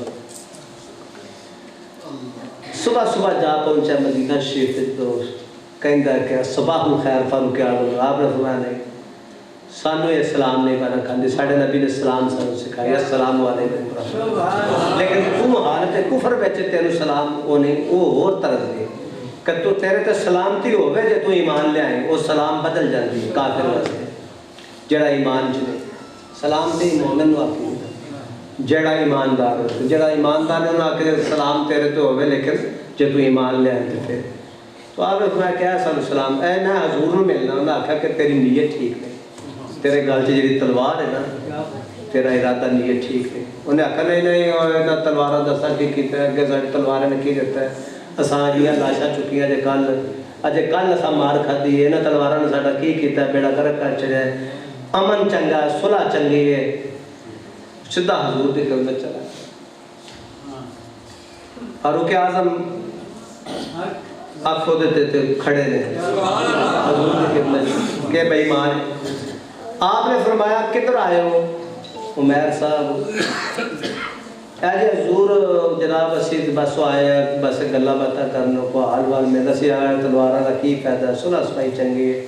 صبح صبح جا پہنچا مدینہ شریف تے, تو کہندا کہ صباح الخیر فاروق اعظم. آپ نے فرمایا نہیں, سانو یہ سلام نہیں پانا کھاندے, ساڈے نبی نے سلام سانو سکھایا السلام علیکم. لیکن تو حالت کفر وچ تینوں سلام وہ نہیں, وہ ہور طرح دے کہ تو تیرے تے سلامتی ہوے جے تو ایمان لے آئے, وہ سلام بدل جاندی ہے کافر واسطے. جڑا ایمان چ سلامتی مومن نو آکھی, جڑا ایماندار ہو, جڑا ایماندار نے انہاں آکھے سلام تیرے تو ہوے لیکن جے تو ایمان لے آئے تے پھر. تو آپ نے فرمایا کیا سانو سلام, اے میں حضور نو ملنا. انہاں آکھیا کہ تیری نیت ٹھیک نہیں, تیرے گل جی تلوار ہے نا تیرا ارادہ نیت ٹھیک ہے. انہیں آخر نہیں تلوار دسا کی کیتا ہے اگے ساری تلوار نے کی دیتا ہے اساں جیاں لاشاں چکیاں جے کل اجے کل اساں مار کھدی ہے انہاں تلواراں نے ساڈا کی کیتا ہے بیڑا گرک کر چڑیا ہے. امن چنگا ہے صلح چنگی ہے سیدھا حضور دی خدمت چلا. فاروق اعظم آنکھوں دیتے کھڑے نے حضور دی خدمت کہ بھائی مان آپ نے فرمایا کدھر آئے ہو؟ عمیر صاحب اے جی حضور جناب اسی بس آئے بس گلا باتاں کرنے کو حال وال میں دسی آئے تلواراں دا کی فائدہ صلح صفائی چنگی ہے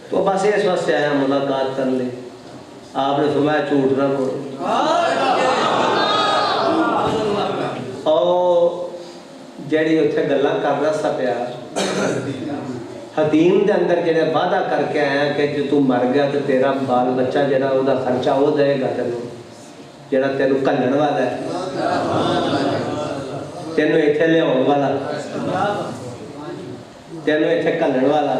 تو بس اس واسطے آیا ملاقات کر لی. آپ نے فرمایا جھوٹ نہ بولو. اور جیڑی اتنے گلاں کردا سا پیا حتیم دے اندر جڑے وعدہ کر کے آیا کہ جو تو مر گیا تو تیرا بال بچہ جڑا او دا خرچہ وہ دے گا تینوں جڑا تینوں کلن والا ہے تینوں ایتھے لیاؤن والا تینوں ایتھے کلن والا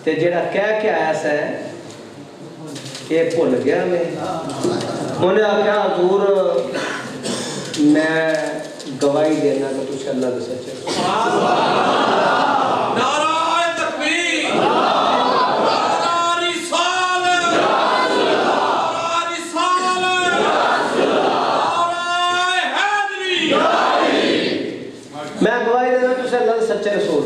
تے جڑا کہہ کے آیا سا یہ بھول گیا میں. انہیں آخیا حضور میں گواہی دینا کہ تجھے اللہ کے سچے. نعرہ تکبیر نعرہ رسالت نعرہ رسالت نعرہ حیدری. میں گواہی دینا تجھے اللہ کے سچے رسول.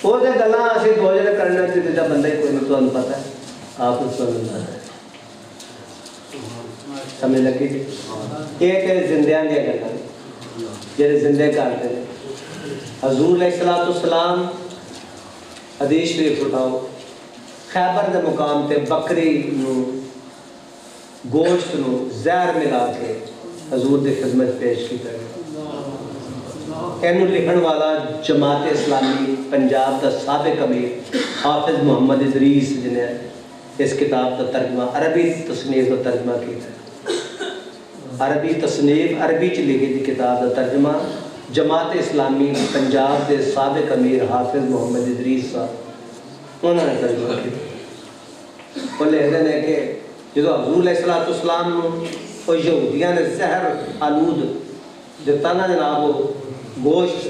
وہ جو گلاں اسی دو جنے کرنے تھی تیجا بندہ ہی کوئی نہیں تو پتہ ہے آپ اس کو نہیں پتہ ہے سمجھ لگی جی. ایک ہے زندیاں دیا گلاں جڑے زندے کرتے ہیں. حضور علیہ السلام حدیث شریف اٹھاؤ خیبر دے مقام تے بکری نو گوشت نو زہر ملا کے حضور دی خدمت پیش کی گئی. اینو لکھن والا جماعت اسلامی پنجاب دا سابق امیر حافظ محمد ادریس جنہیں اس کتاب کا ترجمہ عربی تصنیف کا ترجمہ کیا ہے. عربی تصنیف عربی چ لکھی دی کتاب کا ترجمہ جماعت اسلامی پنجاب دے سابق امیر حافظ محمد ادریس صاحب انہوں نے ترجمہ کیا. وہ لکھتے ہیں کہ جدو حضور علیہ السلام وہ یہودیاں نے زہر آلود دیتا نا جناب وہ گوشت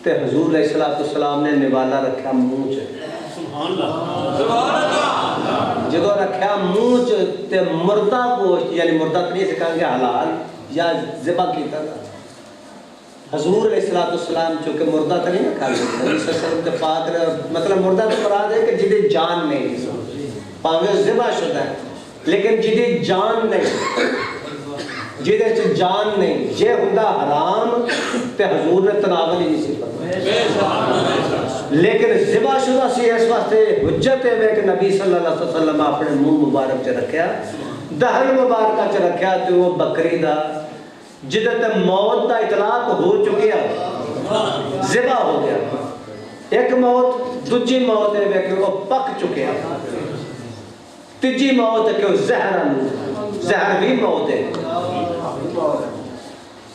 تے حضور علیہ السلام نے نوالا رکھا منہ جدو رکھا منہ تے مردہ گوشت یعنی مردہ تو نہیں سکھائیں گے حلال یا ذبح کیتا تھا. حضور علیہ السلام چونکہ مردہ تو نہیں کھا لیتا نبی صلی اللہ علیہ وسلم تے پاک نے مطلب مردہ تو مراد ہے کہ جدی جان نہیں پاویں ذبح شدہ ہے لیکن جدی جان نہیں جیدے چ جان نہیں جے ہوندا حرام تے حضور نے تناول ہی نہیں سی فرمایا. لیکن ذبح شدہ سی اس واسطے حجت ہے کہ نبی صلی اللہ علیہ وسلم اپنے منہ مبارک چ رکھیا دہن مبارکہ چ رکھیا تے وہ بکری دا جدے تے موت دا اطلاق ہو چکیا ذبح ہو گیا. ایک موت دوجی موت ہے کہ وہ پک چکیا تیجی موت ہے کہ وہ زہر بھی موت ہے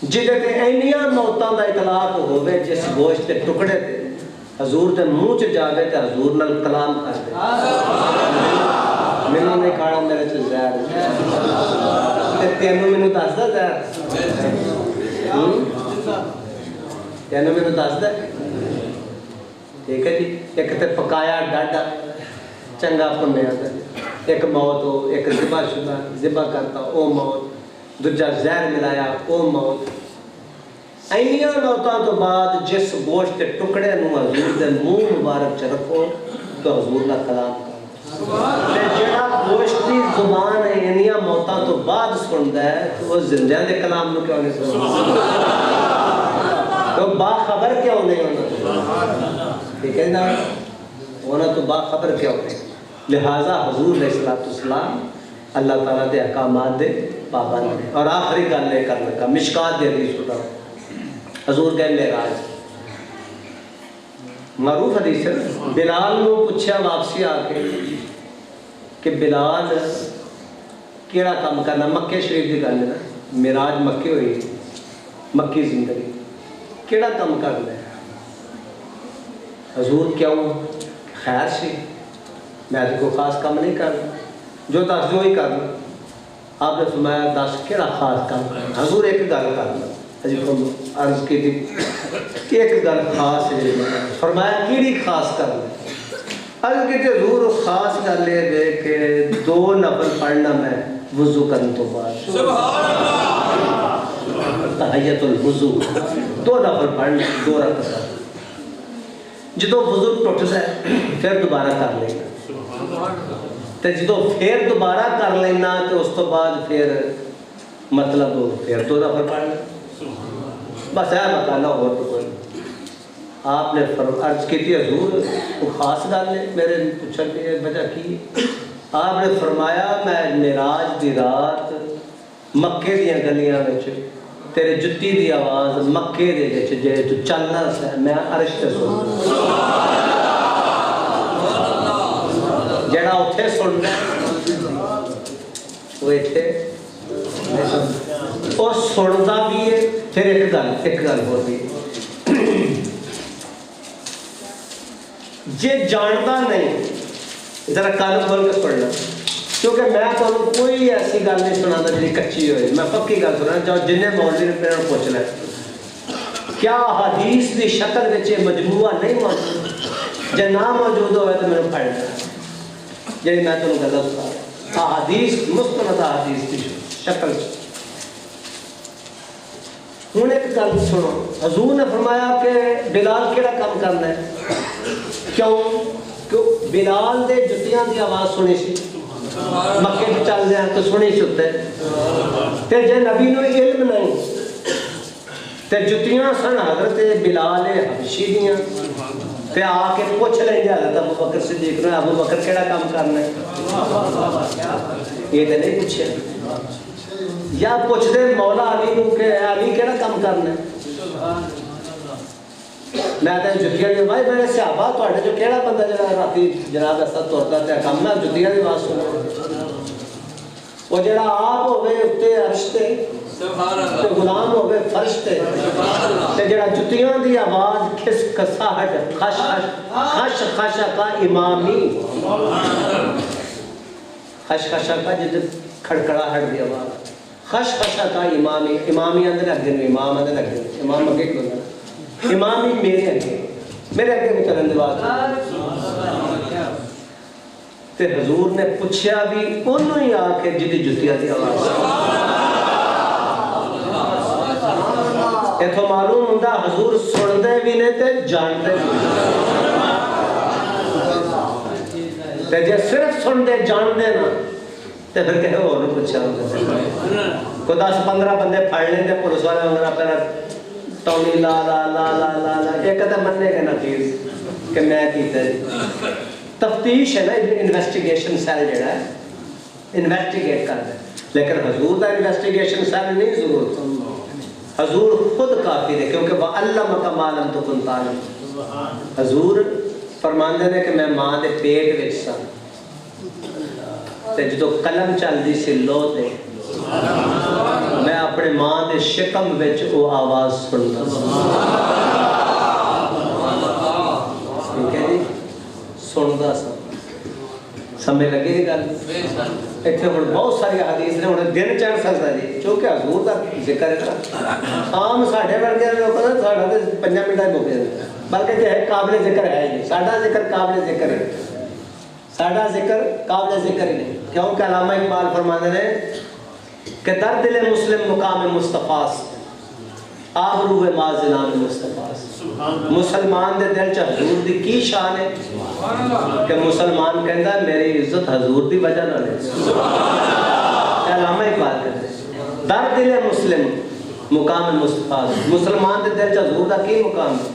جدے تے اینیاں موتاں دا اطلاق ہوئے جس گوشت کے ٹکڑے تے حضور تے منہ چ جاوے تے حضور نال کلام کر دے مینوں نہیں کھانا میرے چ زہر تے تینوں مینوں دسدا زہر تینوں مینوں دسدا ٹھیک ہے جی. ایک تے پکایا ڈاڈا چنگا پنیا ایک موت ہو ایک ذبح شدہ ذبح کرتا او موت دوجا زہر ملایا او موت. اینیاں موتاں تو بعد جس گوشت کے ٹکڑے نو حضور دے منہ مبارک چ رکھو تو حضور دا کلام کرو تے جڑا گوشت دی زبان ہے اینیاں موتاں تو بعد سندا ہے تو وہ زندیاں دے کلام نو کیوں نہیں سندا تو باخبر کیوں نہیں ہونا ٹھیک ہے نا ہونا تو باخبر کیوں نہیں. لہٰذا حضور علیہ السلام اللہ تعالیٰ دے احکامات دے پابند ہیں. اور آخری گل لے کر لگا مشکات دے حدیث اٹھاؤ حضور گئے معراج معروف حدیث ہے. بلال نو پوچھا واپسی آ کے کہ بلال کیڑا کام کرنا مکے شریف کی گل ہے نا معراج مکے ہوئی مکی زندگی کیڑا کام کرنا ہے حضور کیوں خیر سی میں تو کوئی خاص کام نہیں کرنا جو دس دو ہی کرنا آپ نے فرمایا دس کہڑا خاص کام کرنا حضور ایک گل کرنا اجی عرض کی تھی کہ ایک گل خاص ہے فرمایا کیڑی خاص کرنا عرض کی تھی حضور خاص گل یہ ہے کہ 2 نفل پڑھنا میں وضو کرنے تو بعد سبحان اللہ تحیت الوضو 2 نفل پڑھنا 2 رکعت جدو وضو ٹوٹتا ہے پھر دوبارہ کر لینا تو جدو پھر دوبارہ کر لینا تو اس تو بعد پھر مطلب پھر 2 نفل پڑھنا بس ہے مطالعہ ہو تو کوئی آپ نے عرض کی تھی حضور وہ خاص گل ہے میرے پوچھا کہ وجہ کی آپ نے فرمایا میں معراج دی رات مکے دیاں گلیاں وچ تیرے جتی دی آواز مکے دے وچ جے تو چلنا سا میں عرش تے سن جڑا اوتھے سننا وہ ایتھے اور سندا بھی ہے پھر ایک گل ہو بھی جے جانتا نہیں ذرا کان کھول کے پڑھنا کیونکہ میں تمہیں کوئی ایسی گل نہیں سنا جی کچی ہوئی میں پکی گل سنا جو جن مولوی نے میرے پوچھ لیا کیا حدیث کی شکل یہ مجموعہ نہیں موجود جے نہ موجود ہوئے تو میرے پڑھ لیا جی میں تمہیں گل بتا حدیث مستند حدیث کی شکل ہوں ایک گل سنو حضور نے فرمایا کہ بلال کیڑا کام کرنا ہے کیوں بلال دے جتیاں دی آواز سنی سی مکے میں چل رہے ہیں تو سنی سکتے تے جے نبی نو علم نہیں تے جتیاں سن حضرت بلال حبشی دیاں تے آ کے پوچھ لیں گے حضرت ابو بکر صدیق نے ابو بکر کیڑا کام کرنا ہے یہ تے نہیں پوچھے یا پوچھ دے مولا علی نو کہ علی کیڑا کام کرنا ہے میں تے جتیاں دی بھائی میرے صحابہ تواڈے جو کیڑا بندہ جڑا راتی جناب ایسا تردا تے کم میں جتیاں دی آواز سنو وہ جڑا آپ ہوے اتے عرش تے سبحان اللہ تے غلام ہوے فرش تے تے جڑا جتیاں دی آواز کھس کساہٹ خش خش خش کا امامی خش خش کا جد کھڑکڑاہٹ دی آواز خش خش کا امامی امامی اندر اگے امام اندر اگے امام اگے کیوں امامی میرے اگے میں چلن دی بات تے حضور نے پوچھا بھی انہوں ہی آ کے جدی جتیاں دی آواز ایتھوں معلوم ہوندا حضور سندے بھی نے تے جانتے بھی تے جے صرف سندے جانتے نا تے پھر کہے اور پوچھا کو 10-15 بندے پھڑ لیں تے پولیس والے وغیرہ پہلا ٹومی لا لا لا لا لا لا ایک تو مننے کے نتیج کہ میں کیتا ہے تفتیش ہے نا انویسٹیگیشن سیل جڑا ہے انویسٹیگیٹ کرتا ہے لیکن حضور دا انویسٹیگیشن سیل نہیں ضرورت حضور خود کافی ہے کیونکہ وَعَلَّمَكَ مَا لَمْ تَكُنْ تَعْلَمْ حضور فرماندے نے کہ میں ماں دے پیٹ وچ سا تے جدو قلم چل دی سی لو تے میں اپنے ماں دے شکم وچ او آواز سنتا ٹھیک ہے جی سنتا سا سمجھ لگے گی گل اتنے ہوں بہت ساری حدیث نے ہوں دن چڑھ سکتا جی کیونکہ حضور کا ذکر ہے نا عام ساڈے ورگے لوگ نا ساڈا تو 5 منٹ ہی مک جائے بلکہ جو ہے قابل ذکر ہے جی ساڈا ذکر قابل ذکر ہے ساڈا ذکر قابل ذکر ہی نہیں کیونکہ علامہ اقبال فرماتے ہیں کہ در دل مسلم مقام مصطفیٰ آبرو ماز نام مصطفیٰ مسلمان دے دل چ حضور دی کی شان ہے کہ مسلمان کہندا ہے میری عزت حضور دی وجہ نال ہے علامہ اقبال کہتے ہیں در دل مسلم مقام مصطفیٰ مسلمان دے دل چ حضور دا کی مقام ہے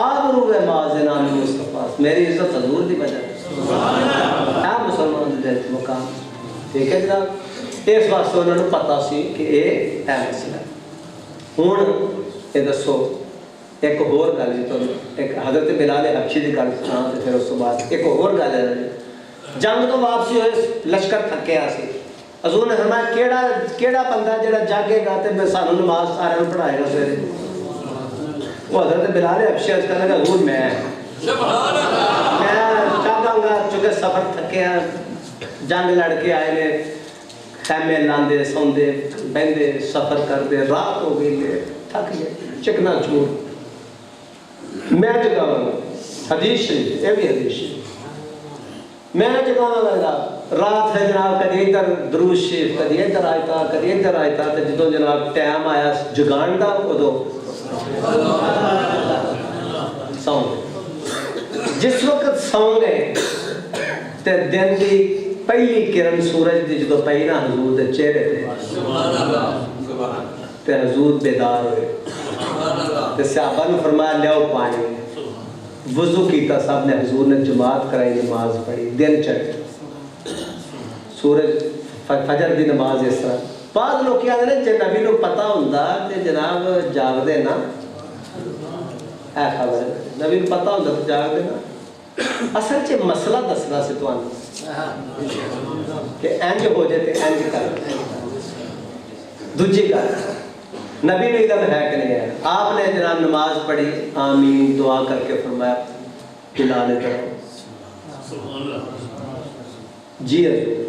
آبرو ماز نام مصطفیٰ میری عزت حضور دی وجہ ہے مسلمان دے دل چ مقام ٹھیک ہے جناب اس واسطے انہوں نے پتا سی کہ یہ ہے مسئلہ ہوں یہ دسو ایک اور گل جی تمہیں ایک حضرت بلال حبشی کی گل سنا تو پھر اس بعد ایک اور گل ہے جنگ تو واپسی ہوئے لشکر تھکیا سی حضور نے فرمایا کیڑا بندہ جڑا جاگے گا تے میں سانو نماز سارے پڑھائے گا سویرے وہ حضرت بلال حبشی کہنے لگا حضور میں چکے سفر تھکے ہیں جنگ لڑ کے آئے نے خیمے لاندے سوندے بہندے سفر کرتے رات ہو گئی لے تھک گئے چکنا چور میں جگاواں حدیث شریف یہ بھی حدیث شریف میں جگاواں رات ہے جناب کدی ادھر درود شریف کدی ادھر آیتا کدی ادھر آیتا تے جدوں جناب ٹائم آیا جگان دا ادو سو جس وقت سو گئے تے دن دی پہلی کرن سورج دی جدوں پئی نا حضور دے چہرے تے تے حضور بیدار ہوئے تے صحابہ نے فرمایا لیاؤ پانی وضو کیتا صاحب نے حضور نے جماعت کرائی نماز پڑھی دن چڑھ سورج فجر دی نماز اس طرح بعض لوگ کیا ہیں جے نبی نو پتہ ہوندا تے جناب جاگ دے نا اے خبر نبی نو پتہ ہوندا تے جاگ دے نا اصل چ مسئلہ دسنا سی تانوں کہ انج ہو جائے تے انج کر دوجی گل نبی نے علم ہے کہ نہیں ہے آپ نے جناب نماز پڑھی آمین دعا کر کے فرمایا بلال ادھر جی حضور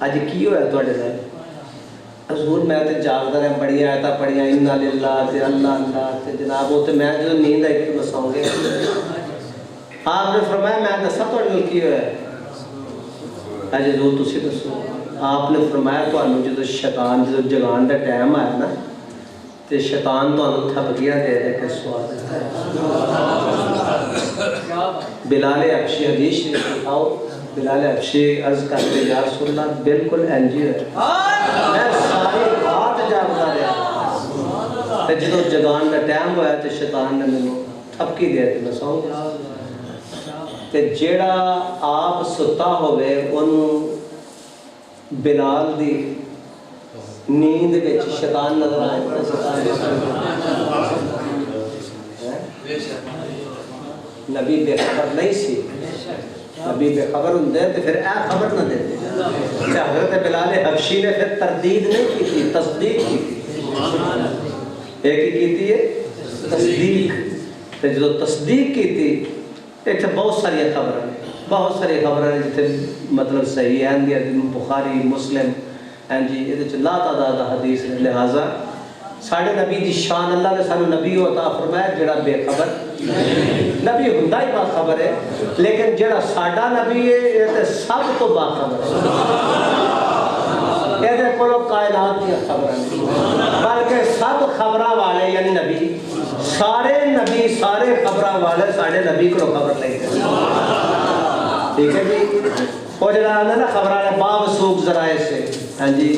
اج کی ہوا ہے تواڈے نال حضور میں تے جاگدا رہا بڑی آیتاں پڑھیاں انا للہ تے اللہ اللہ تے جناب او تے میں جو نیند آئی تے سو گیا آپ نے فرمایا میں دسا تواڈے نال کی ہوا ہے اج حضور تسی دسو آپ نے فرمایا تانوں جدوں شیطان جدوں جگان دا ٹائم آیا نا تے شیطان تانوں تھپکیاں دے دے کے سوال بلال حبشی حدیث شریف اٹھاؤ بلال حبشی عرض کرتے یا رسول اللہ بالکل انجی ہے میں ساری رات جاگدا رہا تے جدوں جگان دا ٹائم ہویا تے شیطان نے مینوں تھپکی دے تے میں سو گیا تے جیڑا آپ ستا ہوئے اونوں بلال دی نیند وچ شیطان نظر آئے نبی بے خبر نہیں سی نبی بے خبر ہوندے تے پھر اے خبر نہ دیتے تے حضرت بلال حبشی نے پھر تردید نہیں کی تھی تصدیق کی تھی ایک ہی کی ہے تصدیق تے جو تصدیق کی تھی ایتھے بہت ساری خبراں ہیں جتھے مطلب صحیح ہیں بخاری مسلم ہیں جی یہ لا تعداد حدیث ہے لہٰذا ساڑھے نبی دی شان اللہ نے سانو نبی عطا فرمایا جڑا بے خبر نبی ہوندا ہی باخبر ہے لیکن جڑا ساڈا نبی ہے یہ تے سب تو باخبر ہے یہ کولو کائنات دی خبراں نہیں بلکہ سب خبراں والے یعنی نبی سارے خبراں والے ساڑھے نبی کو خبر لے گئے ٹھیک ہے جی وہ جڑا آنا نا خبراں باب سوق ذرائع سے ہاں جی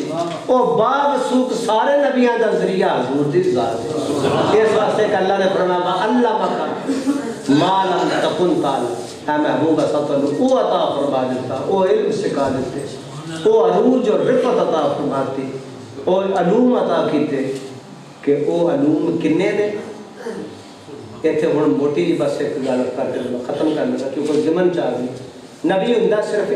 وہ باب سوق سارے نبیاں دا ذریعہ حضور دی ذات ہے اس واسطے کہ اللہ نے فرمایا اللہ مکہ ما لم تکن تعلم اے محبوب ستن او عطا فرما دیتا او علم سکھا دیتے او عروج اور رفت عطا فرماتی او علوم عطا کیتے کہ او علوم کنے نے ایتھے ہن موٹی جی بس ایک گل کر کے ختم کر لگا کیونکہ زمن چاہ گئی نبی ہوندا صرف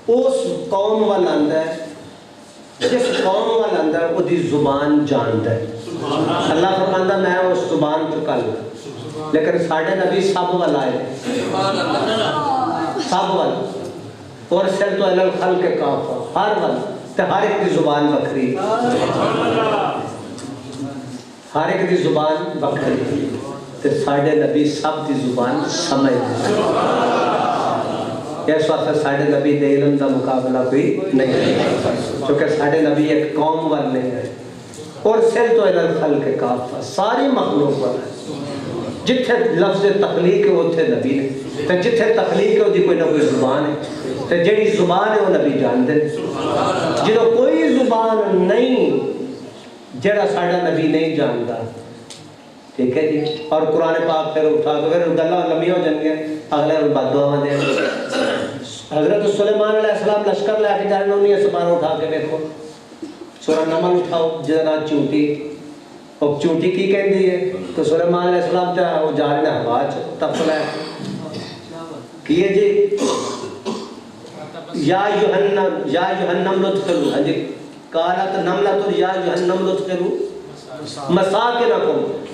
اس قوم وال آندا ہے جس قوم وال آندا ہے وہ دی زبان جاندا ہے اللہ فرماندا میں اس زبان تو کل لیکن ساڈے نبی سب وال آئے سب وال اور سر تو الخلق کافہ ہر وال تے ہر ایک دی زبان بکھری ہر ایک دی زبان بکھری تے ساڈے نبی سب دی زبان سمجھدے اس واسطے ساڈے نبی دے علم دا مقابلہ کوئی نہیں ہے کیونکہ ساڈے نبی ایک قوم وال نہیں ہے اور سر تو الخلق کافہ ساری مخلوق وال ہے جتھے لفظ تخلیق ہے اتھے نبی نے تے جتھے تخلیق ہے وہ کوئی نہ کوئی زبان ہے تے جڑی زبان ہے وہ نبی جانتے ہیں جدوں کوئی زبان نہیں جڑا ساڈا نبی نہیں جانتا ٹھیک ہے جی اور قرآن پاک پھر اٹھا کے پھر گلاں لمبی ہو جان گے اگلے بد دعاواں دے حضرت سلیمان علیہ السلام لشکر لے کے جا رہے انہیں سبحان اٹھا کے دیکھو سورہ نمل اٹھاؤ جس نام چونٹی اور چونٹی کی کہندی ہے تو سلیمان علیہ السلام چاہ وہ جا رہے ہیں ہوا تفصیل ہے کیے جی یا یوحنم لدخلوا ہاں جی قالت نملۃ یا یوحنم لدخلوا مساکنکم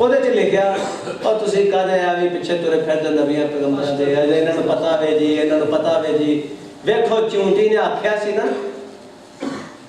ਉਹਦੇ ਚ ਲਿਖਿਆ ਔਰ ਤੁਸੀਂ ਕਹਦੇ ਆ ਵੀ ਪਿੱਛੇ ਤੁਰੇ ਫਿਰਦੇ ਨਬੀਆਂ ਪੈਗੰਬਰਾਂ ਦੇ ਇਹਨਾਂ ਨੂੰ ਪਤਾ ਵੇ ਜੀ ਇਹਨਾਂ ਨੂੰ ਪਤਾ ਵੇ ਜੀ ਵੇਖੋ ਚੂੰਟੀ ਨੇ ਆਖਿਆ ਸੀ ਨਾ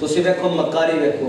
ਤੁਸੀਂ ਵੇਖੋ ਮੱਕਾਰੀ ਵੇਖੋ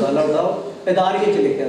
ਸਾਲ ਉਠਾਓ ਇਦਾਰੀ ਚ ਲਿਖਿਆ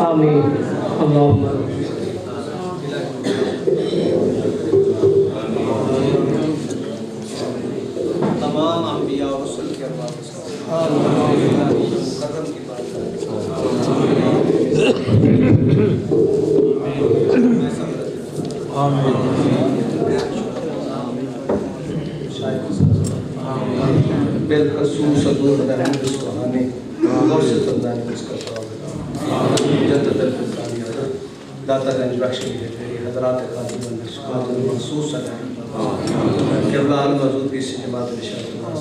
آمین اللہم تمام انبیاء اور رسول کے ارواح کو مکرم کی بات بالخصوص حضور رحمت سبحانے مرشد اللہ نے اس کا ثواب جدت الفضانی حضرت داتا گنج بخش میری حضرات خاتم المشکات المخصوص علیہ قبلان موجود کی سے جماعت رشاد اللہ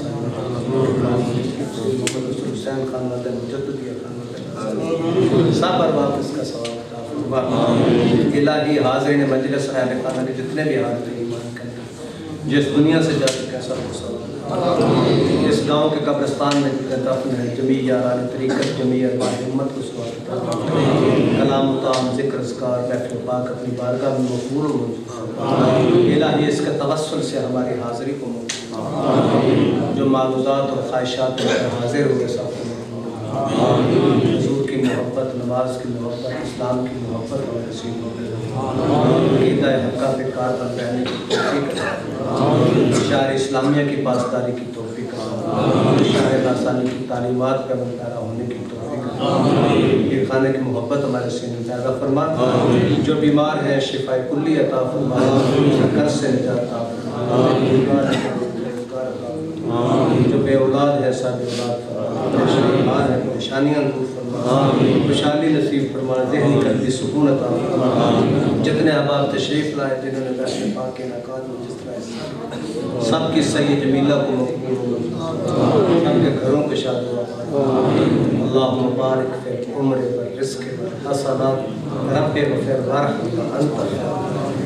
محمد رسول حسین خان مدن مجددی خان مدن سب ارباب اس کا ثواب عطا فرما الہی حاضرین مجلس رہنے خانہ کے جتنے بھی حاضرین ایمان کریں جس دنیا سے جا چکے ہیں سب کو ثواب اس گاؤں کے قبرستان میں دفن ہے جمیع یاران طریقت جمیع ارباب امت کو ثواب عطا فرما کلام طعام ذکر اذکار محفل پاک اپنی بارگاہ میں مقبول و منظور الہی اس کے توسل سے ہماری حاضری کو مقبول جو معروضات اور خواہشات میں حاضر ہوئے سب کو حضور کی محبت نماز کی محبت اسلام کی محبت اور نصیب عقیدہ حقہ پہ کار پر رہنے کی توفیق شاعر اسلامیہ کی پاسداری کی توفیق شاعر لاسانی کی تعلیمات پہ عمل پیرا ہونے کی توفیق یہ خانے کی محبت ہمارے سینے میں پیدا فرما جو بیمار ہیں شفاء کلی عطا فرما قرض سے نجات عطا فرما جو بے اولاد ہے صاحب اولاد فرما ہے پریشانیاں دور فرما خوشحالی نصیب فرما ذہنی قلبی سکون عطا فرما جتنے احباب تشریف لائے جنہوں نے بیت پاک کے انعقاد میں جس طرح سب کی صحیح جمیلہ کو مقبول ہو سب کے گھروں کے شاد و اللہم بارک فی عمر و رزق و حسنات رب غفر ورحم انت